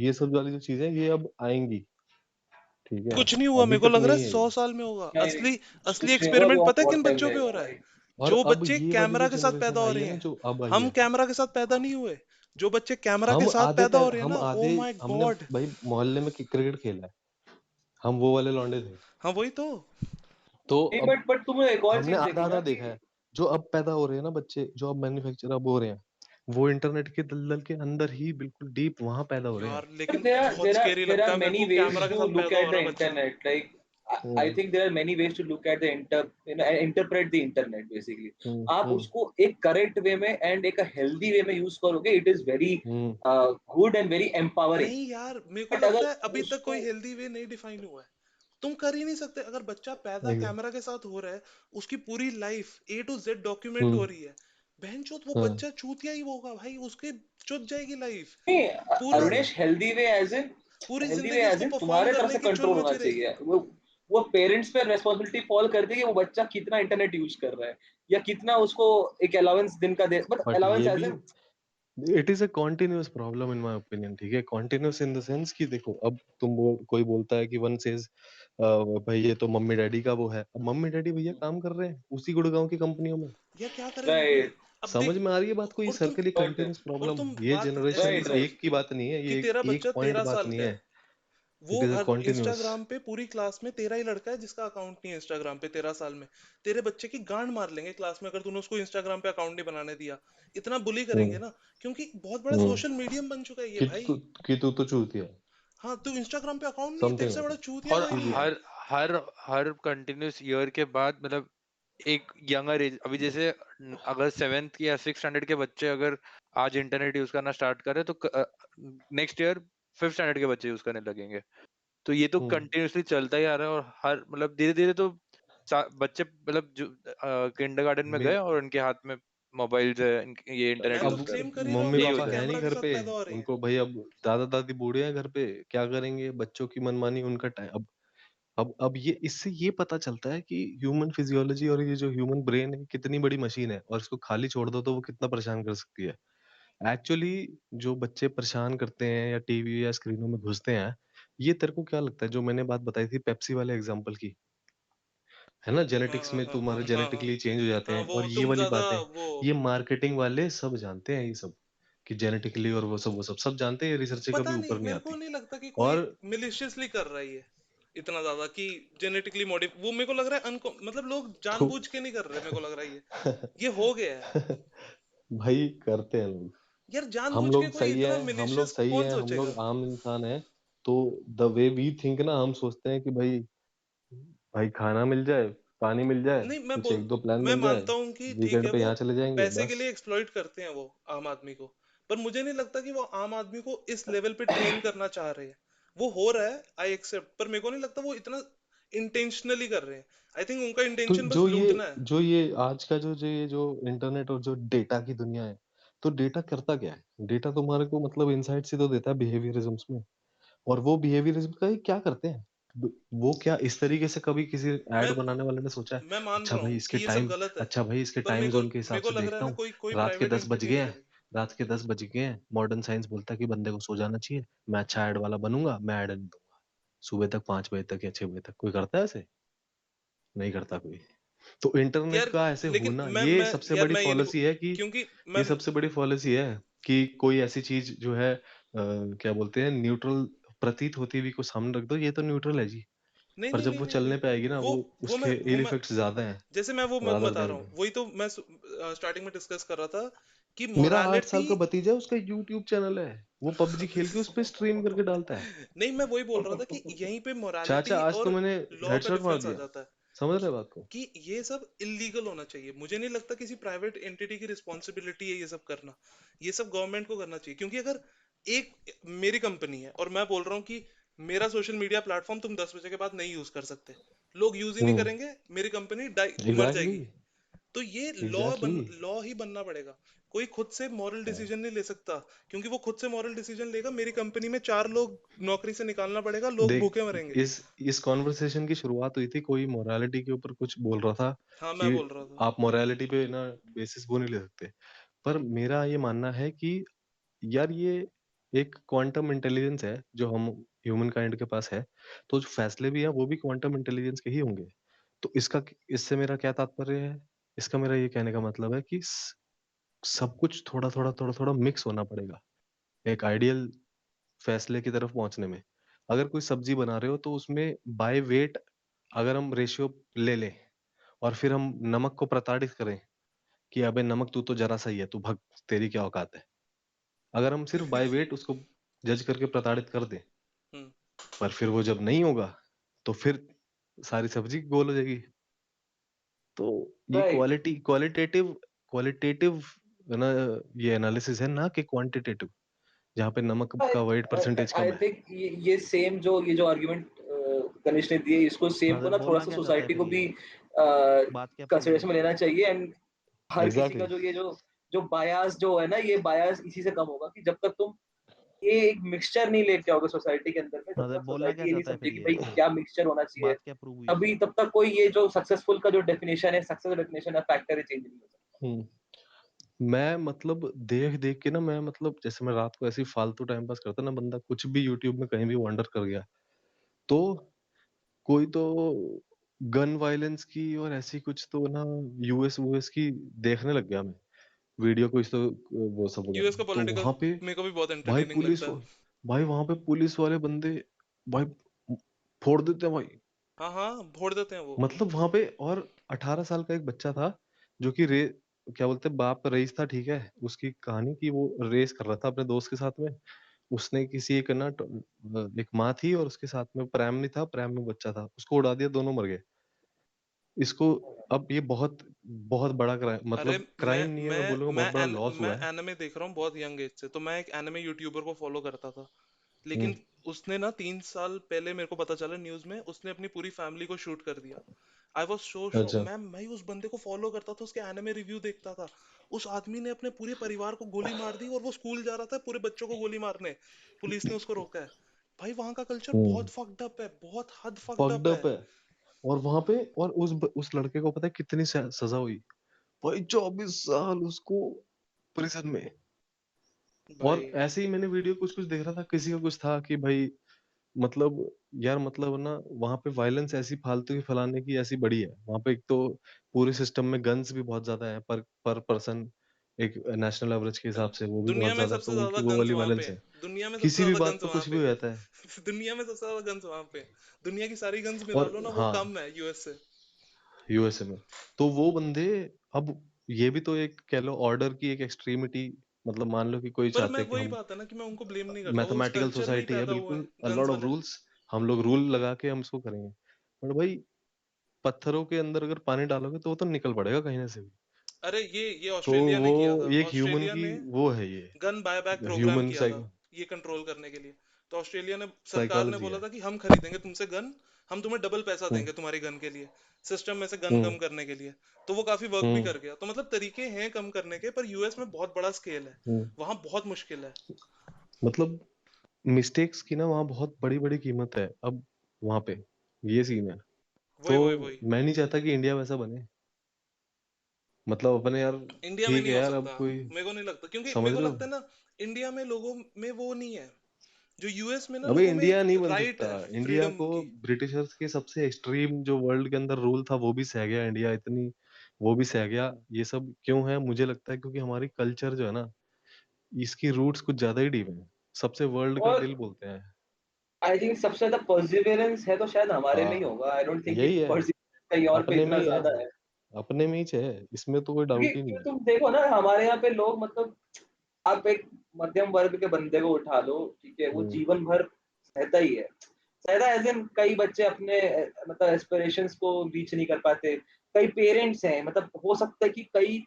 ये सब वाली जो चीजें ये अब आएंगी, ठीक है। कुछ नहीं हुआ, अभी मेरे को तक लग रहा है नहीं है 100 ये। साल में होगा नहीं नहीं, असली। असली कुछ नहीं होगा, एक्सपेरिमेंट पता है किन बहुत टाइम बच्चों पे हो लगेगा रहा है? भाई। और जो अब बच्चे ये वाली कैमरा जो के साथ पैदा जनरेशन हो आई रहे है ना, हैं। जो अब आई हम है, कैमरा के साथ पैदा नहीं हुए, जो बच्चे कैमरा के हम साथ पैदा हो रहे हैं हम ना, ओ आधे माय हमने गॉड। भाई मोहल्ले में क्रिकेट खेला है, हम वो वाले लौंडे थे। हाँ वही तो। तो नहीं, अब बट तुमने एक और हमने चीज आधा देखी ना आधा कि देखा है। जो अब पैदा हो रहे हैं ना बच्चे, जो अब मैन्युफैक्चर अब हो रहे हैं, वो इंटरनेट के दलदल के अंदर ही बिल्कुल डीप वहां पैदा हो रहे हैं। यार लेकिन there are बहुत there are स्केरी there लगता are है मेरे many को, ways कैमरा के to साथ look पैदा हो at the रहा बच्चा। internet. Like I hmm, think there are many ways to look at the interpret the internet basically. हम्म, आप उसको एक करेक्ट वे में एंड एक हेल्दी वे में यूज करोगे, it is very hmm, good and very empowering. नहीं यार, मेरे को बट लगता अगर है अभी तक कोई उसको हेल्दी वे नहीं डिफाइन हुआ है। तुम कर ही नहीं सकते, अगर बच्चा पैदा एग्जैक्ट, कैमरा के साथ हो रहा है, उसकी पूरी life A to Z document हो हम्म, रही है। बहनचोद वो हाँ, बच्चा चूतिया ही होगा भाई, उसके चुत जाएगी लाइफ। नहीं, पूरा हम्म, अरुणेश, पूरी हेल्दी वे जिंदगी एज उसको इन परफॉर्म तुम्हारे तरफ करने से की चुल कंट्रोल होना मची रहेगी। चाहिए। वो पेरेंट्स पे रिस्पॉन्सिबिलिटी फॉल करती है कि वो बच्चा कितना इंटरनेट यूज कर रहा है, या कितना उसको एक अलाउंस दिन का दे, मतलब बट अलाउंस ये एज भी इन। It is a continuous problem in my opinion, ठीक है। कॉन्टिन्यूअस इन द सेंस कि देखो, अब कोई बोलता है कि वन सेज भाई ये तो मम्मी डैडी का वो है। अब मम्मी डैडी भैया काम कर रहे हैं उसी गुड़गांव की कंपनियों में। या क्या करें वो भी। राइट अब समझ देख, में आ रही है बात को, ये और तुम सर्कल, ये बट कंटिन्यूस और प्रॉब्लम, तुम ये बात ऐसे जनरेशन राइट समझ राइट एक की बात नहीं है, कि ये तेरा एक बच्चा पॉइंट 13 बात साल नहीं का है। है, वो it is a her continuous. Instagram पे पूरी क्लास में तेरा ही लड़का है जिसका अकाउंट नहीं है इंस्टाग्राम पे 13 साल में। तेरे बच्चे की गांड मार लेंगे क्लास में अगर तूने उसको इंस्टाग्राम पे अकाउंट नहीं बनाने दिया। इतना बुली करेंगे हम्म, ना, क्योंकि बहुत बड़ा हम्म, सोशल मीडियम बन चुका है ये कि भाई। तू तो चूतिया, हाँ, तू इंस्टाग्राम पे अकाउंट नहीं है, तेरे समथिंग से लाइक बड़ा दैट, चूतिया और कोई नहीं है। सीधे। हर हर कंटिन्यूस ईयर के बाद मतलब एक यंगर एज, अभी जैसे अगर 7th या 6th स्टैंडर्ड के बच्चे अगर आज इंटरनेट यूज करना स्टार्ट करें तो नेक्स्ट ईयर 5th स्टैंडर्ड के बच्चे यूज करने लगेंगे। तो ये तो हम्म, कंटिन्यूअसली चलता ही आ रहा है, और हर मतलब धीरे धीरे तो बच्चे मतलब जो किंडरगार्टन में गए और उनके हाथ में मोबाइल्स है, ये इंटरनेट मैं तो यूज अब कर रहे क्लेम हैं, कर ही रहा हूँ मम्मी कि यही हो बच्चे पापा है जाएगा। नहीं कैमरा के घर पे, साथ पैदा हो रहे हैं। उनको भाई अब दादा दादी बूढ़े हैं घर पे, क्या करेंगे, बच्चों की मनमानी उनका टाइम। अब ये इससे ये पता चलता है कि ह्यूमन फिजियोलॉजी और ये जो ह्यूमन ब्रेन है कितनी बड़ी मशीन है, और इसको खाली छोड़ दो तो वो कितना परेशान कर सकती है। एक्चुअली जो बच्चे परेशान करते हैं या टीवी या स्क्रीनों में घुसते हैं, ये तेरे को क्या लगता है, जो मैंने बात बताई थी पेप्सी वाले एग्जांपल की, है ना, हाँ जेनेटिक्स हाँ में हाँ हाँ तुम्हारे हाँ हाँ जेनेटिकली चेंज हो जाते हाँ, हैं, वो और ये तुम वाली ज्यादा बातें, वो। ये मार्केटिंग वाले सब जानते हैं, ये सब कि जेनेटिकली और वो सब जानते हैं, ये रिसर्च से कभी पता नहीं, ऊपर नहीं मेरे को आती। नहीं लगता कि कोई और मिलिशियसली कर रहा है ये इतना ज्यादा कि जेनेटिकली मॉडिफ, वो मेरे को लग रहा है अनको मतलब लोग तो जानबूझ के नहीं कर रहे, मेरे को लग रहा है ये हो गया है। भाई करते हैं लोग। यार हम जानबूझ के लोग कोई सही इतना है, हम लोग मिलिशियस सही कौन है, हम सोचेगा? लोग आम इंसान है। तो द वे वी थिंक ना, हम सोचते हैं कि भाई भाई खाना मिल जाए, पानी मिल जाए, नहीं कुछ एक दो प्लान मैं मिल जाए, मानता हूँ कि ठीक वीकेंड है पे वो यहाँ चले जाएंगे पैसे के बस। लिए एक्सप्लॉइट करते हैं वो आम आदमी को, पर मुझे नहीं लगता कि वो आम आदमी को इस लेवल पे ट्रेन करना चाह रहे हैं। वो हो रहा है, आई एक्सेप्ट, पर मेरे को नहीं लगता वो इतना इंटेंशनली कर रहे हैं। आई थिंक उनका तो इंटेंशन बस लूटना है। जो ये आज का जो ये जो इंटरनेट और जो डेटा की दुनिया है, तो डेटा करता क्या है? डेटा तुम्हारे को मतलब इनसाइट्स ही तो देता है बिहेवियरिज्म्स में। और वो बिहेवियरिज्म का ये क्या करते हैं? वो क्या इस तरीके से कभी किसी मैं ऐड बनाने वाले ने सोचा है? मैं मान अच्छा रहा भाई हूँ कि इसके ये सब टाइम गलत है, अच्छा भाई इसके पर टाइम जोन के हिसाब मेरे को से लग रहा है देखता ना हूँ, कोई कोई रात के प्राइवेट 10 बज एंटिटी गए नहीं हैं, करेगी। रात के 10 बज गए हैं, मॉडर्न साइंस बोलता है कि बंदे को सो जाना चाहिए, मैं अच्छा ऐड वाला बनूंगा, मैं ऐड नहीं दूंगा सुबह तक, 5 बजे तक या 6 बजे तक। कोई करता है ऐसे? नहीं करता कोई। तो इंटरनेट यार का ऐसे लेकिन होना, मैं यार मैं ये नहीं ये है कि क्योंकि मैं ये सबसे बड़ी पॉलिसी है कि कोई ऐसी चीज जो है क्या बोलते हैं, न्यूट्रल प्रतीत होती हुई को सामने रख दो, ये तो न्यूट्रल है जी। नहीं पर नहीं जब नहीं वो नहीं नहीं चलने पे आएगी ना, उसके वो इल मैं इफेक्ट्स ज्यादा हैं जैसे मैं वो मैं रादर बता रहा देन। हूँ, वही तो मैं स्टार्टिंग में डिस्कस कर रहा था कि मेरा 8 साल मोरालिटी। का भतीजा है, उसका यूट्यूब चैनल है, वो पबजी खेल के उस पे स्ट्रीम करके डालता है। नहीं मैं वही बोल रहा था कि यहीं पे चाचा मोरालिटी आज तो और मैंने लॉ का हेडशॉट मार डिफरेंस आ दिया। जाता है समझ रहे कि बात को? कि ये सब इलीगल होना चाहिए। मुझे नहीं लगता किसी प्राइवेट एंटिटी की रिस्पॉन्सिबिलिटी है ये सब करना। ये सब गवर्नमेंट को करना चाहिए, क्योंकि अगर एक मेरी कंपनी है और मैं बोल रहा हूँ कि मेरा सोशल मीडिया प्लेटफॉर्म तुम 10 बजे के बाद नहीं यूज कर सकते, लोग यूज ही नहीं हम्म। करेंगे, मेरी कंपनी मर एग्जैक्टली। जाएगी। तो ये एग्जैक्टली। लॉ ही बनना पड़ेगा। कोई खुद से मॉरल डिसीजन नहीं ले सकता, क्योंकि वो खुद से मॉरल डिसीजन लेगा, मेरी कंपनी में 4 लोग नौकरी से निकालना पड़ेगा, लोग देख, भूखे मरेंगे। इस कॉन्वर्सेशन की शुरुआत हुई थी, कोई मोरालिटी के ऊपर कुछ बोल रहा था हाँ मैं कि बोल रहा था। आप मोरालिटी पे ना बेसिस वो नहीं ले सकते। पर मेरा ये मानना है कि यार ये एक क्वांटम इंटेलिजेंस है जो हम ह्यूमन काइंड के पास है, तो जो फैसले भी हैं वो भी क्वांटम इंटेलिजेंस के ही होंगे। तो इससे मेरा क्या तात्पर्य है? इसका मेरा ये कहने का मतलब है कि सब कुछ थोड़ा थोड़ा मिक्स होना पड़ेगा एक आइडियल फैसले की तरफ पहुंचने में। अगर कोई सब्जी बना रहे हो तो उसमें बाय वेट अगर हम रेशियो ले लें और फिर हम नमक को प्रताड़ित करें कि अबे नमक तू तो जरा सा ही है, तू भग, तेरी क्या औकात है। अगर हम सिर्फ बाय वेट उसको जज करके प्रताड़ित कर दें, हम्म। पर फिर वो जब नहीं होगा तो फिर सारी सब्जी गोल हो जाएगी। तो ये राइट। क्वालिटेटिव क्वालिटेटिव ना, ये एनालिसिस है ना कि क्वांटिटेटिव, जहाँ पे नमक का वेट परसेंटेज आई कम है। थिंक ये सेम जो आर्गुमेंट कनिष्ठ ने दिए, इसको सेम को ब्रदर ना थोड़ा बोलना सा क्या चाहता है सोसाइटी फिर को ये? भी बात क्या प्रूव हुई? कंसिडरेशन में लेना चाहिए। एंड हर किसी का एग्जैक्टली। जो ये जो बायास जो है ना, ये बायास इसी से कम होगा कि जब तक तुम ये एक मिक्सचर नहीं लेके आओगे सोसाइटी के अंदर में, जब ब्रदर तक बोलना सोसाइटी क्या ये नहीं चाहता है फिर समझेगी ये? भाई क्या मिक्सचर होना चाहिए, बात क्या प्रूव हुई? तभी तब तक कोई ये जो सक्सेसफुल का जो डेफिनेशन है, सक्सेस डेफिनेशन है, फैक्टर है, चेंज नहीं हो सकता। मैं मतलब देख देख के ना, मैं मतलब जैसे मैं रात को ऐसे ही फालतू टाइम पास करता ना, बंदा कुछ भी यूट्यूब में कहीं भी वंडर कर गया, तो कोई तो गन वायलेंस की और ऐसी कुछ तो ना यूएस वूएस की देखने लग गया मैं, वीडियो कुछ तो वो सब यूएस का वगैरह, तो पॉलिटिकल वहां पे मेरे को भी बहुत भाई एंटरटेनिंग लगता है। भाई वहां पे पुलिस वाले बंदे भाई फोड़ देते हैं भाई। हाँ हाँ फोड़ देते हैं वो। मतलब वहां पे, और 18 साल का एक बच्चा था जो कि क्या बोलते हैं, बाप रईस था, ठीक है, उसकी कहानी की वो रेस कर रहा था अपने दोस्त के साथ में। उसने किसी एक ना एक माँ थी और उसके साथ में प्रैम नहीं था, प्रैम में बच्चा था, उसको उड़ा दिया, दोनों मर गए। इसको अब ये बहुत बहुत बड़ा क्राइम, अरे मतलब क्राइम नहीं है मैं बोलूंगा, बहुत बड़ा लॉस मैं हुआ है। एनिमे देख रहा हूँ बहुत यंग एज से, तो मैं एक एनिमे यूट्यूबर को फॉलो करता था, हम्म। लेकिन उसने ना 3 साल पहले मेरे को पता चला न्यूज में, उसने अपनी पूरी फैमिली को शूट कर दिया। I was so shock. अच्छा। मैं उस बंदे को फॉलो करता था, उसके एनिमे रिव्यू देखता था। उस आदमी ने अपने पूरे परिवार को गोली मार दी और वो स्कूल जा रहा था पूरे बच्चों को गोली मारने, पुलिस ने उसको रोका है। भाई वहां का कल्चर हम्म। बहुत फक्ड अप है, बहुत हद फक्ड फक्ड अप है। अप है। और वहां पे, और उस लड़के को पता है कितनी सजा हुई? भाई 24 साल उसको प्रिजन में। और भाई ऐसे ही मैंने वीडियो कुछ कुछ देख रहा था, किसी का कुछ था कि भाई मतलब यार मतलब ना, वहां पे वायलेंस ऐसी फालतू की फैलाने की ऐसी बड़ी है वहां पे। एक तो पूरे सिस्टम में गन्स भी बहुत ज्यादा है, पर पर्सन एक नेशनल एवरेज के हिसाब से वो भी दुनिया बहुत में ज्यादा है, सबसे तो ज्यादा वो गन्स वाली वहां पे वायलेंस है। है। दुनिया में सबसे किसी भी ज्यादा बात गन्स पे वहां कुछ भी पे हो जाता है। दुनिया में सबसे ज्यादा गन्स वहां पे। दुनिया की सारी गन्स मिला और लो ना, वो हाँ, कम है यूएस से। यूएसए में, तो वो बंदे, अब ये भी तो एक कह लो ऑर्डर की एक एक्सट्रीमिटी, मतलब मान लो कि कोई पर चाहते मैं हैं कि वही हम बात है ना कि मैं उनको ब्लेम नहीं करता, वो उस मैथमेटिकल कल्चर में ही सोसाइटी है पैदा हुए बिल्कुल, हैं अ गन्स लॉट ऑफ वाले। रूल्स, हम लोग रूल लगा के हम इसको करेंगे। बट भाई पत्थरों के अंदर अगर पानी डालोगे तो वो तो निकल पड़ेगा कहीं ना से भी। अरे ये तो ऑस्ट्रेलिया ने वो किया था। ये एक ह्यूमन ऑस्ट्रेलिया की ने वो है, ये गन बायबैक प्रोग्राम ह्यूमन किया था ये कंट्रोल करने के लिए। तो ऑस्ट्रेलिया ने सरकार ने साइकोलॉजी बोला है। था कि हम खरीदेंगे तुमसे गन, हम तुम्हें डबल पैसा हम्म देंगे तुम्हारी गन के लिए, सिस्टम में से गन हम्म कम करने के लिए। तो वो काफी वर्क भी हम्म कर गया। तो मतलब तरीके हैं कम करने के, पर यूएस में बहुत बड़ा स्केल है, हम्म। वहां बहुत मुश्किल है। मतलब मिस्टेक्स की ना वहाँ बहुत बड़ी बड़ी कीमत है अब वहाँ पे, ये सीन है। वही तो वही वही। मैं नहीं चाहता कि इंडिया वैसा बने। मतलब अपने यार, इंडिया में ठीक है नहीं हो यार, अब सकता, कोई, मेरे को नहीं लगता, क्योंकि समझ मेरे को रहे लगता हो, है ना, इंडिया में लोगों में वो नहीं है जो यूएस में ना अबे लोगों में इंडिया एक नहीं बन राइट सकता। है इंडिया फ्रीडम को की। ब्रिटिशर्स के सबसे एक्सट्रीम जो वर्ल्ड के अंदर रूल था वो भी सह गया इंडिया, इतनी वो भी सह गया। ये सब क्यों है मुझे लगता है क्योंकि हमारी कल्चर जो है ना, इसकी रूट्स कुछ ज्यादा ही डीप है। सबसे वर्ल्ड का और दिल बोलते हैं। आई थिंक सबसे ज्यादा परसिवियरेंस है तो शायद हमारे में ही हाँ, होगा। आई डोंट थिंक कि यही है, परसिवियरेंस कहीं और पे अपने में इतना ही है, ज्यादा है। अपने में ही है, इसमें तो कोई क्योंकि डाउट ही नहीं क्योंकि है। तुम देखो ना, हमारे यहाँ पे लोग मतलब, आप एक मध्यम वर्ग के बंदे को उठा लो, ठीक है, वो हम्म जीवन भर सहता ही है। सहता एज इन, कई बच्चे अपने मतलब एस्पिरेशंस को रीच नहीं कर पाते। कई पेरेंट्स हैं, मतलब हो सकता है कि कई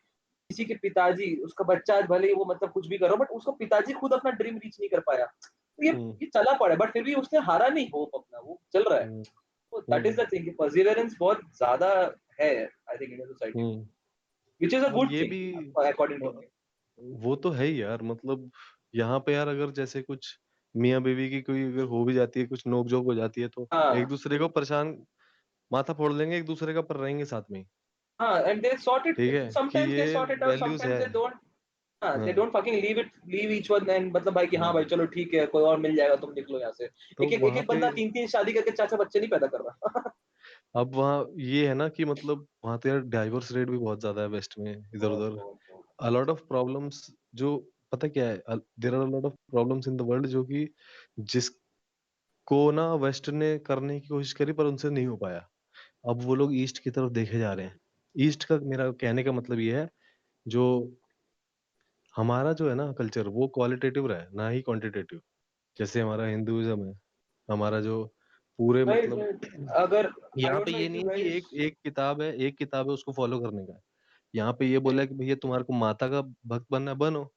किसी के पिताजी, उसका बच्चा आज भले ही वो मतलब कुछ भी करो, बट उसका पिताजी खुद अपना ड्रीम रीच नहीं कर पाया, तो ये हम्म ये चला पड़ा, बट फिर भी उसने हारा नहीं, होप अपना वो चल रहा है। हम्म तो that is hmm the thing, Perseverance बहुत ज्यादा है आई थिंक इंडियन सोसाइटी में, हम्म। व्हिच इज अ और गुड ये थिंग भी अकॉर्डिंग टू मी। वो तो है ही यार। मतलब यहाँ पे यार अगर जैसे कुछ मियाँ बीवी की कोई अगर हो भी जाती है, कुछ नोक झोंक हो जाती है, तो एक हाँ दूसरे को परेशान, माथा फोड़ लेंगे एक दूसरे का, पर रहेंगे साथ में ही। हाँ, एंड दे सॉर्ट इट, ठीक है कि समटाइम्स दे ये sort it out, values sometimes है। They don't. हाँ, दे हाँ don't fucking leave each one, and मतलब भाई कि हाँ भाई हाँ। चलो ठीक है, कोई और मिल जाएगा, तुम निकलो यहाँ से। तो एक वहां एक पे बंदा तीन तीन शादी करके चाचा बच्चे नहीं पैदा कर रहा। अब वहाँ ये है ना कि मतलब वहां तो यार डाइवोर्स रेट भी बहुत ज्यादा है वेस्ट में, इधर बहुत उधर। बहुत बहुत। अ लॉट ऑफ प्रॉब्लम्स, जो पता क्या है, there are a lot of problems in the world जो कि जिसको ना वेस्ट ने करने की कोशिश करी पर उनसे नहीं हो पाया। अब वो लोग ईस्ट की तरफ देखे जा रहे हैं। ईस्ट का मेरा कहने का मतलब ये है, जो हमारा जो है ना कल्चर वो क्वालिटेटिव रहा है ना ही क्वांटिटेटिव। जैसे हमारा हिंदुइज्म है, हमारा जो पूरे राइट मतलब राइट। अगर आई यहाँ डोंट पे नो ये इफ नहीं यू है कि गाइस, एक किताब है उसको फॉलो करने का है। यहाँ पे ये बोला है कि भैया तुम्हारे को माता का भक्त बनना है, बनो,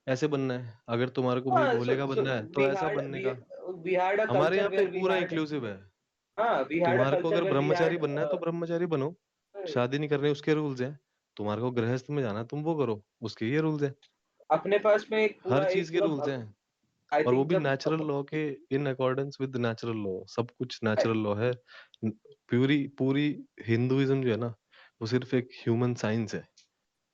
ऐसे बनना है। अगर तुम्हारे को भाई हाँ, भोले का so बनना है तो we ऐसा had बनने we का। we had a हमारे culture यहाँ पे where we पूरा had, इंक्लूसिव है। हाँ, we had a तुम्हारे को culture अगर where we ब्रह्मचारी had बनना है तो ब्रह्मचारी बनो, right, शादी नहीं करनी उसके रूल्स हैं। तुम्हारे को गृहस्थ में जाना है तुम वो करो, उसके ये रूल्स हैं। अपने पास में एक हर पूरा चीज एक के पूरा रूल्स हैं, आई और वो थिंक भी जब नेचुरल लॉ के, in accordance with natural law. सब कुछ नेचुरल लॉ है। पूरी पूरी हिंदुइज्म जो है ना, वो सिर्फ एक ह्यूमन साइंस है,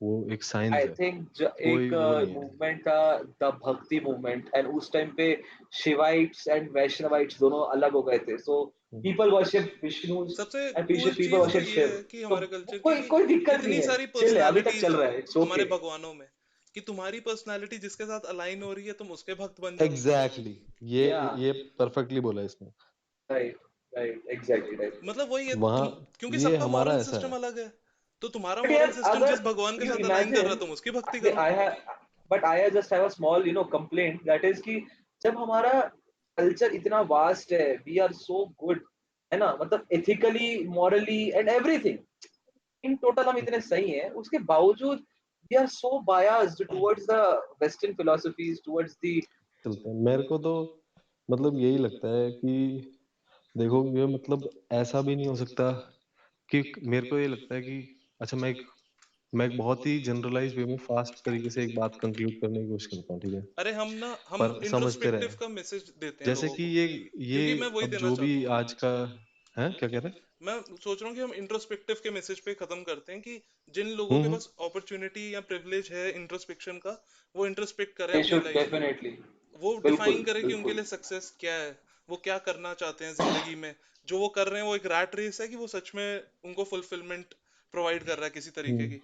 वो एक साइंस आई है, थिंक कोई एक वो नहीं है। मूवमेंट था, द भक्ति मूवमेंट, एंड उस टाइम पे शिवाइट्स एंड वैष्णवाइट्स दोनों अलग हो गए थे, सो हम्म पीपल वर्शिप विष्णु सबसे एंड कूल पीपल चीज तो वर्शिप ये शिव। है कि तो हमारे कल्चर की, कोई कि कोई दिक्कत नहीं इतनी है, सारी चिल है, अभी तक पर्सनालिटीज चल है रहा है, इट्स हमारे ओके। भगवानों में, कि तुम्हारी पर्सनालिटी जिसके साथ अलाइन हो रही है तुम उसके भक्त बन जाओ। Exactly exactly. या ये परफेक्टली बोला इसने। Right right, exactly right. मतलब वही है वहाँ तुम, क्योंकि ये सबका हमारा मॉरल ऐसा सिस्टम है। अलग है। तो तुम्हारा बट मॉरल यार सिस्टम अगर जिस भगवान के यू साथ अलाइन कर रहा इमेजिन, है तुम उसकी भक्ति करो। I but I just have a small complaint, that is कि जब हमारा कल्चर इतना वास्ट है, वी आर सो गुड, है ना, मतलब ethically, morally and everything, in total हम इतने सही हैं, उसके बावजूद we are so biased towards the western philosophies, towards the चलते हैं, मेरे को तो मतलब यही लगता है कि देखो ये मतलब ऐसा भी नहीं हो सकता कि, मेरे को ये लगता है कि, अच्छा मैं एक बहुत ही जनरलाइज वे में फास्ट तरीके से एक बात कंक्लूड करने की कोशिश करता हूँ, ठीक है, अरे हम पर समझते इंट्रोस्पेक्टिव रहे। का मैसेज देते हैं जैसे लोगों कि को, ये क्योंकि मैं वही अब देना जो भी चाहता हूँ। आज का है, क्या कह रहे मैं सोच रहा हूँ कि हम इंट्रोस्पेक्टिव के मैसेज पे खत्म करते हैं, कि जिन हैं? लोगों के पास अपॉर्चुनिटी या प्रिविलेज है इंट्रोस्पेक्शन का, वो इंट्रोस्पेक्ट करें दे अपनी शुड लाइफ में। डेफिनेटली। वो डिफाइन बिल्कुल करे कि उनके बिल्कुल। लिए सक्सेस क्या है, वो क्या करना चाहते हैं जिंदगी में। जो वो कर रहे हैं वो एक रैट रेस है, कि वो सच में उनको फुलफिलमेंट प्रोवाइड कर रहा है किसी तरीके हम्म की।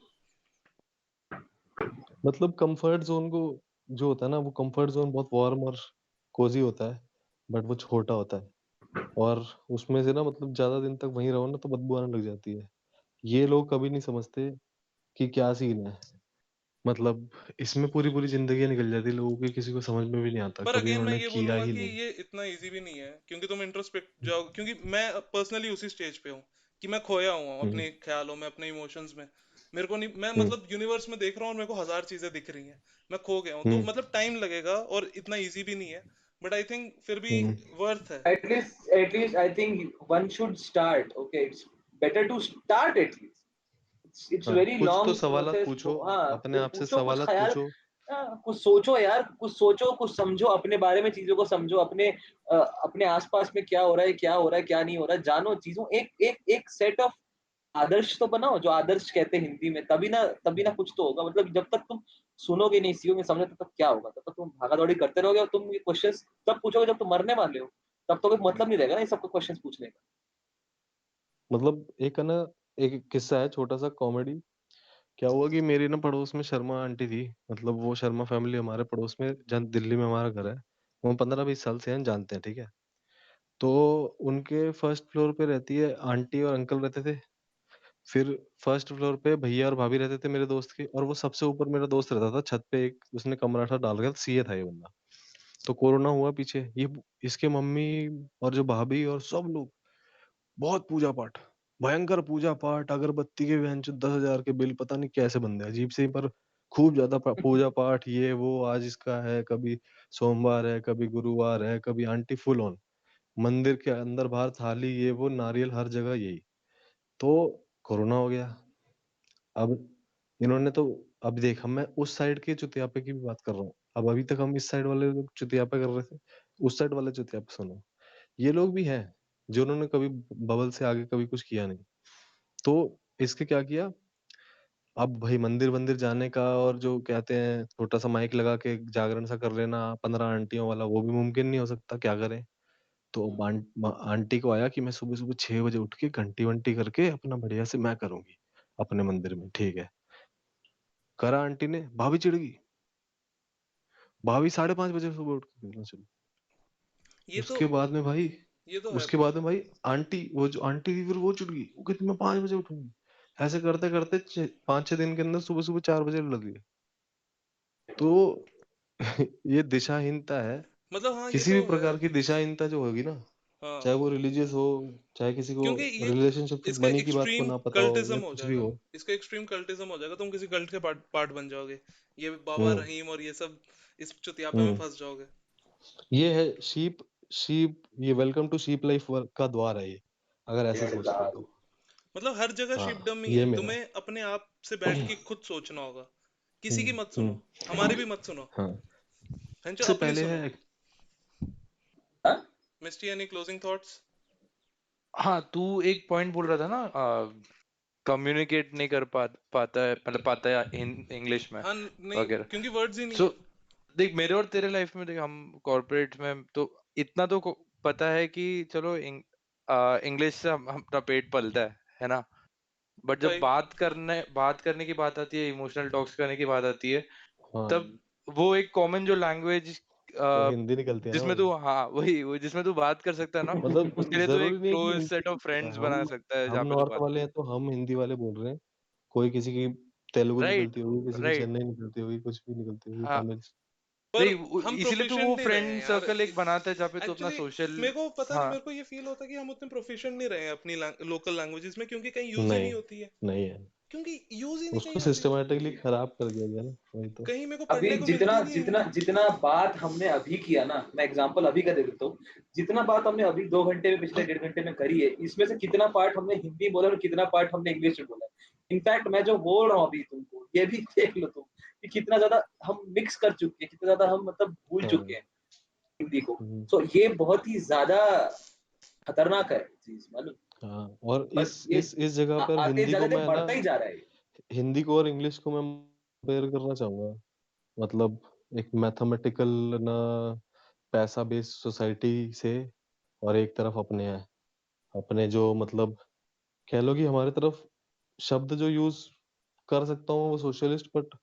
मतलब कंफर्ट जोन को, जो होता है ना, वो कंफर्ट जोन बहुत वार्म और कोजी होता है, बट वो छोटा होता है। और उसमें से ना मतलब ज्यादा दिन तक वहीं रहो ना तो बदबू आने लग जाती है। ये लोग कभी नहीं समझते कि क्या सीन है। मतलब इसमें पूरी पूरी जिंदगी निकल जाती है लोगों की, किसी को समझ में भी नहीं आता, पर कभी अगेन मैं उन्होंने ये किया बोलूंगा ही कि नहीं। ये इतना इजी भी नहीं है, क्योंकि तुम इंट्रोस्पेक्ट जाओ, क्योंकि मैं पर्सनली उसी स्टेज पे हूँ कि मैं खोया हुआ हूँ हम्म अपने ख्यालों में, अपने इमोशंस में। मेरे को नहीं, मैं हम्म मतलब यूनिवर्स में देख रहा हूँ और मेरे को हजार चीजें दिख रही हैं, मैं खो गया हूँ, तो हम्म मतलब टाइम लगेगा और इतना इजी भी नहीं है, बट आई थिंक फिर भी हम्म वर्थ है। At least I think one should start. Okay, it's better to start at least. It's हाँ, very कुछ तो long सवालात process. पूछो, हाँ, अपने कुछ आप से पूछो, कुछ सवालात ख्याल, पूछो। कुछ सोचो यार, कुछ सोचो, कुछ समझो अपने बारे में, चीजों को समझो, अपने आसपास में क्या हो रहा है, क्या हो रहा है, क्या नहीं हो रहा है, जानो चीजों, एक एक एक सेट ऑफ आदर्श तो बनाओ, जो आदर्श कहते हैं हिंदी में, तभी ना कुछ तो होगा। मतलब जब तक तुम सुनोगे नहीं, सीखोगे, समझो, तब तक क्या होगा? तब तक तुम भागा दौड़ी करते रहोगे, और तुम ये क्वेश्चंस तब पूछोगे जब तुम मरने वाले हो। तब तो कोई मतलब नहीं रहेगा ना ये सबको क्वेश्चंस पूछने का। मतलब एक है ना, एक किस्सा है छोटा सा कॉमेडी। क्या हुआ कि मेरी ना पड़ोस में शर्मा आंटी थी। मतलब वो शर्मा फैमिली हमारे पड़ोस में, जहाँ दिल्ली में हमारा घर है। वो 15-20 साल से हैं, जानते हैं, ठीक है। तो उनके फर्स्ट फ्लोर पे रहती है आंटी और अंकल रहते थे। फिर फर्स्ट फ्लोर पे भैया और भाभी रहते थे मेरे दोस्त के, और वो सबसे ऊपर मेरा दोस्त रहता था छत पे। एक उसने कमरा था डाल के, सीए था ये बंदा। तो कोरोना हुआ पीछे, ये इसके मम्मी और जो भाभी और सब लोग बहुत पूजा पाठ, भयंकर पूजा पाठ, अगरबत्ती के वहन 10,000 के बिल, पता नहीं कैसे बंदे अजीब से, पर खूब ज्यादा पूजा पाठ, ये वो, आज इसका है, कभी सोमवार है, कभी गुरुवार है, कभी आंटी फुल ऑन मंदिर के अंदर बाहर थाली, ये वो, नारियल हर जगह यही। तो कोरोना हो गया। अब इन्होंने तो, अब देख, हम मैं उस साइड के चुतियापे की भी बात कर रहा हूँ। अब अभी तक हम इस साइड वाले लोग चुतियापे कर रहे थे, उस साइड वाले चुतियापे सुनो। ये लोग भी हैं जो उन्होंने कभी बबल से आगे कभी कुछ किया नहीं। तो इसके क्या किया, अब भाई मंदिर मंदिर जाने का, और जो कहते हैं छोटा सा माइक लगा के जागरण सा कर लेना 15 आंटियों वाला, वो भी मुमकिन नहीं हो सकता, क्या करें। तो आंटी को आया कि मैं सुबह सुबह 6 बजे उठ के घंटी वंटी करके अपना बढ़िया से मैं करूंगी अपने मंदिर में, ठीक है। करा आंटी ने, भाभी चिढ़ गई। भाभी 5:30 बजे सुबह उठ के करना शुरू। ये तो उसके बाद में भाई, ये तो है उसके ब्रो। बाद में भाई आंटी, वो जो आंटी थी, फिर वो चिढ़ गई, वो कहती मैं 5 बजे उठूंगी। ऐसे करते करते 5-6 दिन के अंदर सुबह सुबह 4 बजे लग गए। तो ये दिशाहीनता है। मतलब हाँ, ये किसी भी तो है। प्रकार की दिशाहीनता जो होगी ना, हाँ, चाहे वो रिलीजियस हो, चाहे किसी को क्योंकि ये रिलेशनशिप की इसका मनी की बात को एक्सट्रीम ना पता हो कल्टिज्म या हो कुछ भी जाएगा, हो। इसका एक्सट्रीम कल्टिज्म हो जाएगा, तुम किसी कल्ट के पार्ट पार्ट बन जाओगे, ये बाबा हम्म रहीम और ये सब, इस चुतियापे में हम्म फंस जाओगे। ये है शीप, शीप, ये वेलकम टू शीप लाइफ का द्वार है ये, अगर ऐसे सोचते हो तो। मतलब हर जगह हाँ, शिपडम ही ये है, मेरा। तुम्हें अपने आप से बैठ के खुद सोचना होगा, किसी की मत सुनो, हम्म हमारी भी मत सुनो, हाँ, हैं जो सबसे अपनी पहले सुनो। है। हाँ? मिस्टी, एनी क्लोजिंग थॉट्स? हाँ, तू एक पॉइंट बोल रहा था ना, कम्युनिकेट नहीं कर पाता है, मतलब पाता है इंग्लिश में हाँ, नहीं, वगैरह। क्योंकि वर्ड्स ही नहीं सो है। देख, मेरे और तेरे लाइफ में देख, हम कॉर्पोरेट में तो इतना तो पता है कि चलो इंग्लिश से हम अपना पेट पलता है ना। बट जब भाई, बात करने की बात आती है, इमोशनल टॉक्स करने की बात आती है, हाँ, तब वो एक कॉमन जो लैंग्वेज तो हिंदी निकलती है ना जिसमें भाई। तू, हाँ वही वो जिसमें तू बात कर सकता है ना, मतलब उसके लिए तू जरूरी एक नहीं है कि क्लोज हिंदी सेट ऑफ निकलती है। फ्रेंड्स बना हम सकता है हम जहाँ पे तू नॉर्थ बात वाले हैं तो हम हिंदी वाले बोल रहे हैं। कोई किसी की तेलुगु राइट निकलती होगी, किसी की राइट चेन्नई निकलती होगी, कुछ भी निकलती होगी, हाँ, तमिल। पर नहीं हम इसीलिए तो वो प्रोफिशिएंट नहीं रहे हैं फ्रेंड यार। सर्कल एक बनाता है जहाँ पे तू अपना एक्चुअली सोशल। मेरे को पता नहीं, हाँ मेरे को ये फील होता है कि हम उतने प्रोफिशिएंट नहीं रहे हैं अपनी लोकल लैंग्वेजेस में, क्योंकि कहीं यूज ही नहीं, नहीं होती है, नहीं है। क्योंकि यूज ही नहीं कहीं उसको होती है, सिस्टमेटिकली खराब कर दिया गया ना, वही तो। कहीं मेरे को अभी पढ़ने को जितना मिलती नहीं है जितना हिंदी। जितना बात हमने अभी किया ना, मैं एग्जांपल अभी का दे देता हूँ। जितना बात हमने अभी 2 घंटे में, पिछले 1.5 घंटे में करी है, इसमें से कितना पार्ट हमने हिंदी बोला और कितना पार्ट हमने इंग्लिश में बोला है। इनफैक्ट मैं जो बोल रहा हूँ अभी तुमको, ये भी देख लो तुम कि कितना ज्यादा हम मिक्स कर चुके हैं, कितना ज्यादा हम मतलब भूल चुके हाँ, हैं हिंदी को। हम्म, सो ये बहुत ही ज्यादा खतरनाक है चीज, मालूम। हाँ। और और इस ये इस जगह पर आते हिंदी को जाते मैं ना, बढ़ता ही जा रहा है। हिंदी को और इंग्लिश को मैं कंपेयर करना चाहूंगा। मतलब एक मैथमेटिकल ना, पैसा बेस्ड सोसाइटी से, और एक तरफ अपने हैं, अपने जो मतलब कह लो कि हमारी तरफ शब्द जो यूज कर सकता हूँ वो सोशलिस्ट, बट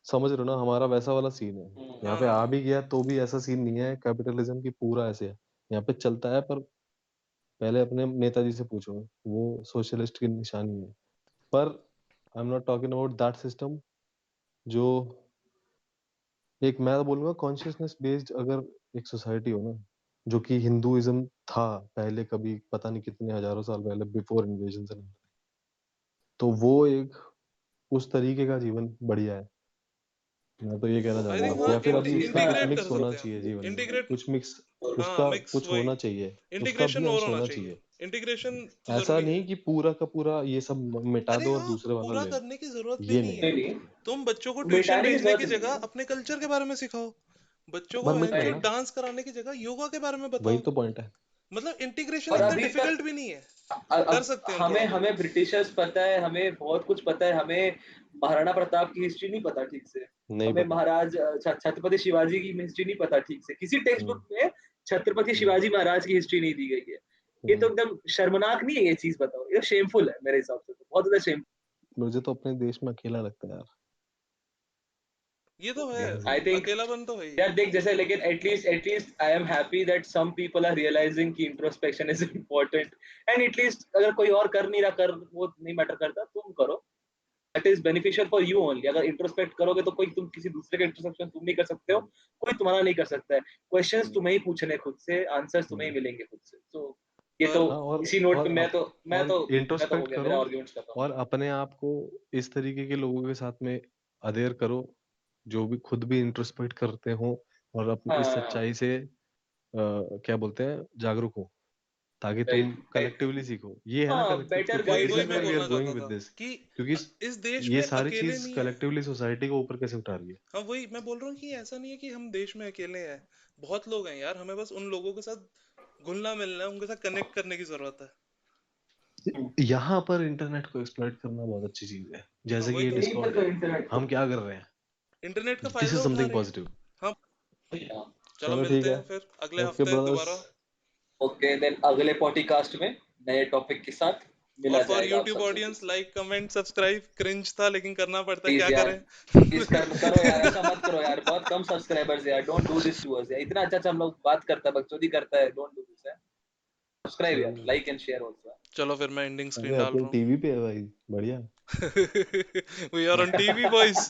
समझ रहे हो ना, हमारा वैसा वाला सीन है। यहाँ पे आ हाँ, भी गया तो भी ऐसा सीन नहीं है कैपिटलिज्म की, पूरा ऐसे है यहाँ पे चलता है। पर पहले अपने नेताजी से पूछो, वो सोशलिस्ट की निशानी है। पर I am not talking about that system, जो एक, मैं बोलूंगा कॉन्शियसनेस बेस्ड अगर एक सोसाइटी हो ना, जो कि हिंदुइज्म था पहले, कभी पता नहीं कितने हजारों साल पहले, बिफोर इन्वेजन से। तो वो एक उस तरीके का जीवन बढ़िया है। मैं तो ये कहना आई चाहूंगा थिंक आपको, हाँ, या फिर वो अभी चीज उसका ना कुछ इंटीग्रेट कर मिक्स होना सकते हैं चाहिए हम, जीवन में, इंटीग्रेट। कुछ मिक्स, हाँ, उसका मिक्स कुछ वही, होना चाहिए, उसका इंटीग्रेशन भी और अंश होना होना चाहिए, चाहिए। इंटीग्रेशन तो ऐसा जरूरी है। नहीं कि पूरा का पूरा ये सब मिटा अरे दो और हाँ, दूसरे वाला पूरा ले लो, करने की जरूरत भी ये नहीं नहीं। है। नहीं नहीं, तुम बच्चों को ट्यूशन मिटाने की भेजने जरूरत की नहीं जगह है। अपने कल्चर के बारे में सिखाओ, बच्चों को पर मैं जो Right. डांस कराने की जगह योगा के बारे में वही बताओ। तो पॉइंट है। मतलब इंटीग्रेशन और इतना अभी तक डिफिकल्ट भी नहीं है, कर अब सकते हैं हमें थोड़ा बहुत। हमें ब्रिटिशर्स पता है, हमें बहुत कुछ पता है, हमें महाराणा प्रताप की हिस्ट्री नहीं पता ठीक से, नहीं हमें पता। महाराज छत्रपति शिवाजी की हिस्ट्री नहीं पता ठीक से, किसी टेक्स्ट हम्म, बुक में छत्रपति हम्म, शिवाजी महाराज की हिस्ट्री नहीं दी गई है। ये तो हम्म। एकदम शर्मनाक नहीं है, ये चीज बताओ, ये शेमफुल है मेरे हिसाब से, तो बहुत ज्यादा शेम। मुझे तो अपने देश में अकेला लगता है यार, ये तो है, कहने आई से। थिंक अकेलापन तो है ही। यार देख, जैसे लेकिन at least I am happy that some people are realising कि introspection is important, and at least अगर कोई और कर नहीं रहा, कर वो नहीं मैटर करता, तुम करो, that is beneficial for you only. अगर इंट्रोस्पेक्ट करोगे तो कोई, तुम किसी दूसरे का इंट्रोस्पेक्शन तुम नहीं कर सकते हो, कोई तुम्हारा नहीं कर सकता है, क्वेश्चंस तुम्हें ही पूछने खुद से, आंसर्स तुम्हें ही हम्म। मिलेंगे खुद से। तो ये तो पर हाँ, इसी नोट पे और मैं तो हो इंट्रोस्पेक्ट गया, करो, मेरा आर्गुमेंट्स खत्म। और अपने आप को इस तरीके के लोगों के साथ में अधेर करो जो भी खुद भी इंट्रोस्पेक्ट करते हो और अपनी इस हाँ, सच्चाई से क्या बोलते हैं, जागरूक हो, ताकि तुम राइट राइट। कलेक्टिवली सीखो। ये है ना हाँ, कलेक्टिव, बेटर तो वही गाइड वही इधर मैं में वी आर बोलना करना। चाहता गोइंग विद था दिस, कि क्योंकि इस देश ये में सारी अकेले चीज नहीं है। कलेक्टिवली सोसाइटी को ऊपर कैसे उठा रही है। हाँ, वही मैं बोल रहा हूँ कि ऐसा नहीं है कि हम देश में अकेले हैं, बहुत लोग हैं यार, हमें बस उन लोगों के साथ घुलना मिलना है, उनके साथ कनेक्ट करने की जरूरत है। यहाँ पर इंटरनेट को एक्सप्लॉइट करना बहुत अच्छी चीज है, हाँ, जैसे कि वही ये तो, यही डिस्कॉर्ड तो है, इंटरनेट हम क्या कर रहे हैं, इंटरनेट का दिस फायदा इज उठा समथिंग रहे हैं। पॉजिटिव। हाँ, तो। चलो चलो ठीक मिलते है, हैं फिर अगले ओके हफ्ते ब्रदर्स। दोबारा। ओके देन, अगले पॉडकास्ट में नए टॉपिक के साथ और मिला फॉर जाएगा आप यूट्यूब सबसे फिर ऑडियंस, से। लाइक कमेंट सब्सक्राइब, क्रिंज था लेकिन करना पड़ता है, प्लीज क्या यार, करें। प्लीज करो यार, ऐसा मत करो यार, बहुत कम सब्सक्राइबर्स यार, don't do this to us यार, इतना अच्छा अच्छा हम लोग बात करता है, बकचोदी करता है, डोंट डू दिस यार, सब्सक्राइब यार, चलो, लाइक एंड शेयर आल्सो। चलो फिर मैं एंडिंग स्क्रीन अरे डाल अपनी रहा टीवी पे है भाई, बढ़िया। हूँ। We are on TV boys.